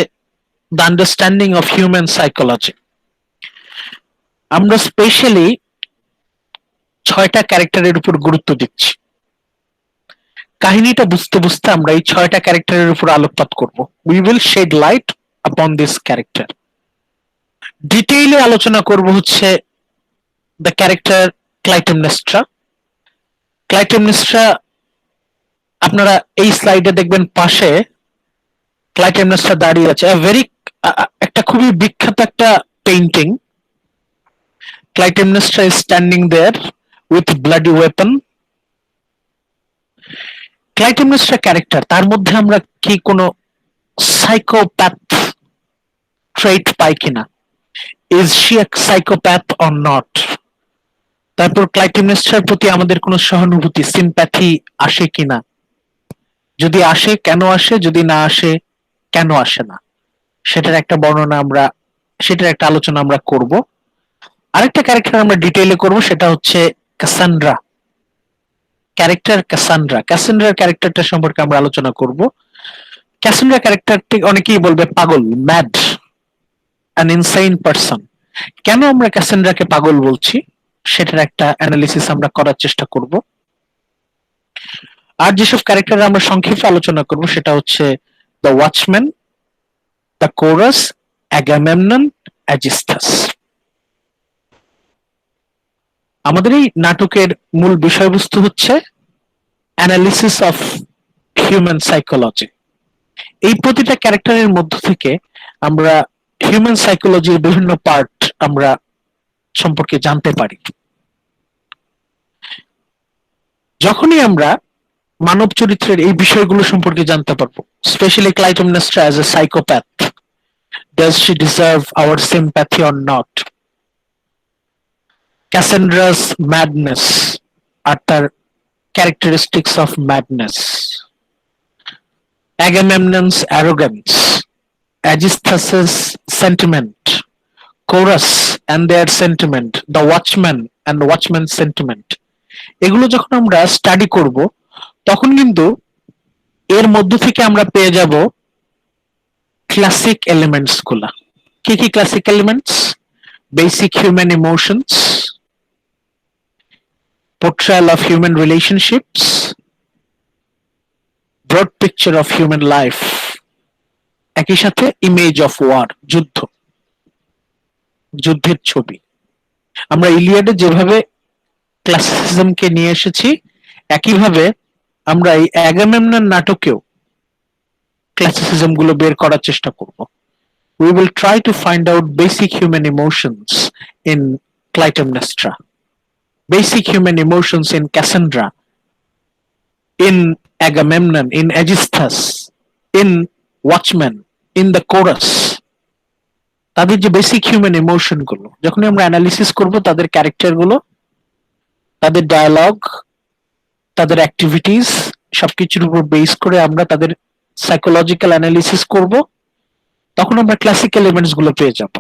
the understanding of human psychology. আমরা স্পেশালি 6টা ক্যারেক্টারের উপর গুরুত্ব দিচ্ছি। কাহিনীটা বুঝতে বুঝতে আমরা এই 6টা ক্যারেক্টারের উপর আলোকপাত করব। উই উইল শেড লাইট আপন দিস ক্যারেক্টার। ডিটেইলে আলোচনা করব হচ্ছে দ্য ক্যারেক্টার ক্লাইটেমনেস্ট্রা। ক্লাইটেমনেস্ট্রা আপনারা এই স্লাইডে দেখবেন পাশে ক্লাইটেমনেস্ট্রা দাঁড়িয়ে আছে। একটা খুবই বিখ্যাত একটা painting. Clytemnestra is standing there with bloody weapon. Clytemnestra character, তার মধ্যে আমরা কি কোনো সাইকোপ্যাথ ট্রেট পাই কিনা? Is she A psychopath or not? তারপর ক্লাইটেমনেস্ট্রার প্রতি আমাদের কোনো সহানুভূতি, সিম্প্যাথি আসে কিনা? যদি আসে কেন আসে, যদি না আসে কেন আসে না, সেটার একটা বর্ণনা আমরা, সেটার একটা আলোচনা আমরা করব। আরেকটা ক্যারেক্টার আমরা ডিটেইলে করব, সেটা হচ্ছে ক্যাসান্ড্রা ক্যারেক্টার। ক্যাসান্ড্রার ক্যারেক্টারটা সম্পর্কে আমরা আলোচনা করব। ক্যাসান্ড্রা ক্যারেক্টারটি অনেকেই বলবে পাগল, ম্যাড, অ্যান ইনসেইন পারসন। কেন আমরা ক্যাসান্ড্রাকে পাগল বলছি সেটার একটা অ্যানালিসিস আমরা করার চেষ্টা করব। আর যেসব ক্যারেক্টার আমরা সংক্ষেপে আলোচনা করব সেটা হচ্ছে the watchman, the chorus, Agamemnon, Aegisthus. আমাদের এই নাটকের মূল বিষয়বস্তু হচ্ছে অ্যানালিসিস অফ হিউম্যান সাইকোলজি। এই প্রতিটা ক্যারেক্টারের মধ্য থেকে আমরা হিউম্যান সাইকোলজির বিভিন্ন পার্ট আমরা সম্পর্কে জানতে পারি। যখনই আমরা মানব চরিত্রের এই বিষয়গুলো সম্পর্কে জানতে পারবো, specially Clytemnestra as a psychopath, does she deserve our sympathy or not? Cassandra's madness are the characteristics of madness. Agamemnon's arrogance, Aegisthus's sentiment, Chorus and their sentiment, the watchman and the watchman's sentiment. এগুলো যখন আমরা study করব তখন কিন্তু এর মধ্য থেকে আমরা পেয়ে যাব ক্লাসিক এলিমেন্টস গুলা। কি কি classic elements? Basic human emotions, portrayal of human relationships, broad picture of human life, একই সাথে ইমেজ অফ ওয়ার, যুদ্ধের ছবি। আমরা ইলিয়াডে যেভাবে ক্লাসিসিজমকে নিয়ে এসেছি, একইভাবে আমরা এই অ্যাগামেমনন নাটকেও ক্লাসিসিজম গুলো বের করার চেষ্টা করব। We will try to find out basic human emotions in Clytemnestra, basic human emotions in Cassandra, in Agamemnon, in Aegisthus, in Watchmen, in the Chorus. তাদের যে বেসিক হিউম্যান ইমোশন গুলো যখন আমরা অ্যানালিসিস করব, তাদের ক্যারেক্টার গুলো, তাদের ডায়ালগ, তাদের অ্যাক্টিভিটিস, সবকিছুর উপর বেস করে আমরা তাদের সাইকোলজিক্যাল অ্যানালিসিস করব, তখন আমরা ক্লাসিক এলিমেন্টস গুলো পেয়ে যাব।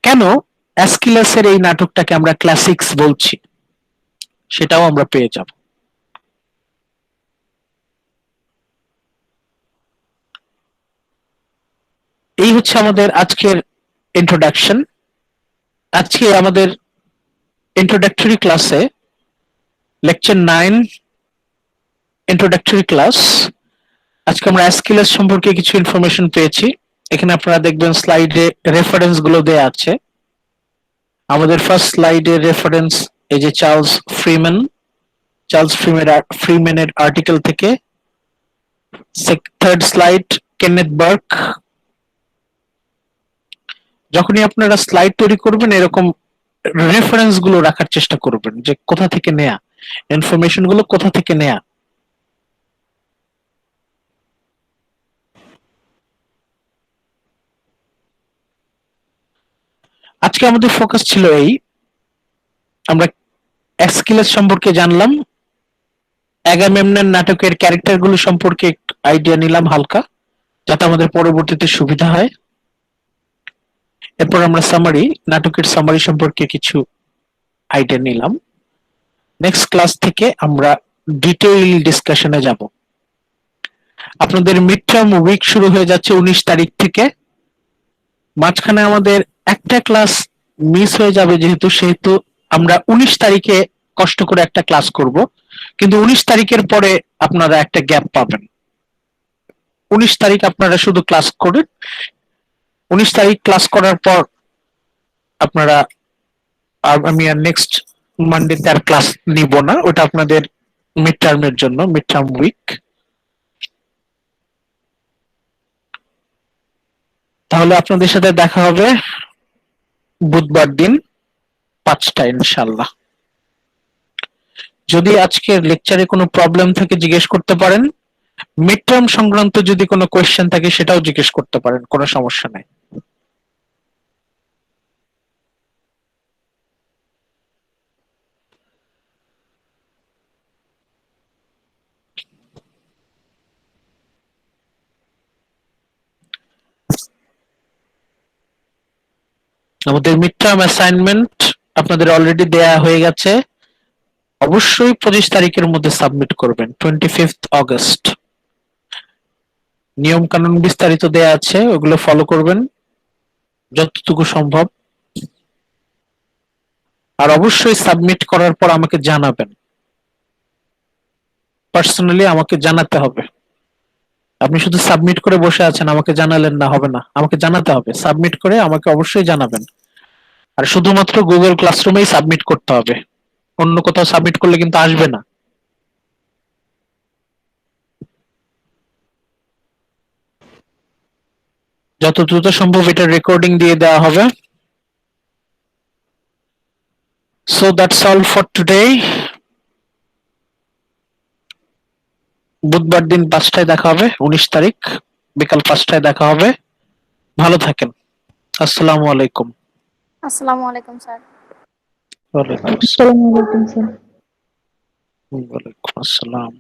কেন অ্যাস্কিলাসের এই নাটকটাকে আমরা ক্লাসিক্স বলছি সেটাও আমরা পেয়ে যাব। এই হচ্ছে আমাদের আজকের ইন্ট্রোডাকশন। আজকে আমাদের ইন্ট্রোডাক্টরি ক্লাসে লেকচার 9 ইন্ট্রোডাক্টরি ক্লাস। আজকে আমরা অ্যাস্কিলাস সম্পর্কে কিছু ইনফরমেশন পেয়েছি। এখানে আপনারা দেখবেন স্লাইডে রেফারেন্স গুলো দেয়া আছে। আমাদের ফার্স্ট স্লাইডে রেফারেন্স এই যে চার্লস ফ্রিম্যানের আর্টিকেল থেকে। Third slide Kenneth Burke. যখনই আপনারা স্লাইড তৈরি করবেন এরকম রেফারেন্স গুলো রাখার চেষ্টা করবেন, যে কোথা থেকে নেয়া ইনফরমেশন গুলো, কোথা থেকে নেয়া। আজকে আমাদের ফোকাস ছিল এই, আমরা অ্যাস্কিলাস সম্পর্কে জানলাম, অ্যাগামেমনন নাটকের ক্যারেক্টার গুলো সম্পর্কে আইডিয়া নিলাম হালকা, যাতে আমাদের পরবর্তীতে সুবিধা হয়। এরপর আমরা নাটকের সামারি সম্পর্কে কিছু আইডিয়া নিলাম। নেক্সট ক্লাস থেকে আমরা ডিটেইল ডিসকাশনে যাব। আপনাদের মিড টার্ম উইক শুরু হয়ে যাচ্ছে 19 তারিখ থেকে। মাঝখানে আমাদের একটা ক্লাস মিস হয়ে যাবে, সেহেতু আমরা 19 তারিখে কষ্ট করে একটা ক্লাস করব, কিন্তু 19 তারিখের পরে আপনারা একটা গ্যাপ পাবেন। 19 তারিখ আপনারা শুধু ক্লাস করুন। 19 তারিখ ক্লাস করার পর আপনারা আমি আর নেক্সট মানডেতে আর ক্লাস নিব না, ওটা আপনাদের মিড টার্মের জন্য, মিড টার্ম উইক। তাহলে আপনাদের সাথে দেখা হবে বুধবার দিন 5টায় ইনশাআল্লাহ। যদি আজকের লেকচারে কোনো প্রবলেম থাকে জিজ্ঞেস করতে পারেন। মিড টার্ম সংক্রান্ত যদি কোনো কোয়েশ্চেন থাকে সেটাও জিজ্ঞেস করতে পারেন, কোনো সমস্যা নাই। আমাদের মিড টার্ম অ্যাসাইনমেন্ট আপনাদের অলরেডি দেয়া হয়ে গেছে। অবশ্যই 25 তারিখের মধ্যে সাবমিট করবেন, 25 অগস্ট। নিয়ম কানুন বিস্তারিত দেয়া আছে, ওগুলো ফলো করবেন যতটুকু সম্ভব। আর অবশ্যই সাবমিট করার পর আমাকে জানাবেন, পার্সোনালি আমাকে জানাতে হবে। আপনি শুধু সাবমিট করে বসে আছেন, আমাকে জানালেন না হবে না, আমাকে জানাতে হবে। সাবমিট করে আমাকে অবশ্যই জানাবেন। আর শুধুমাত্র গুগল ক্লাসরুমেই সাবমিট করতে হবে, অন্য কোথাও সাবমিট করলে কিন্তু আসবে না। যত দ্রুত সম্ভব এটা রেকর্ডিং দিয়ে দেওয়া হবে। So that's all for today. বুধবার দিন 5টায় দেখা হবে, 19 তারিখ বিকাল 5টায় দেখা হবে। ভালো থাকেন। আসসালামু আলাইকুম। আসসালামু আলাইকুম স্যার। ওয়ালাইকুম আসসালামু আলাইকুম স্যার। আসসালাম।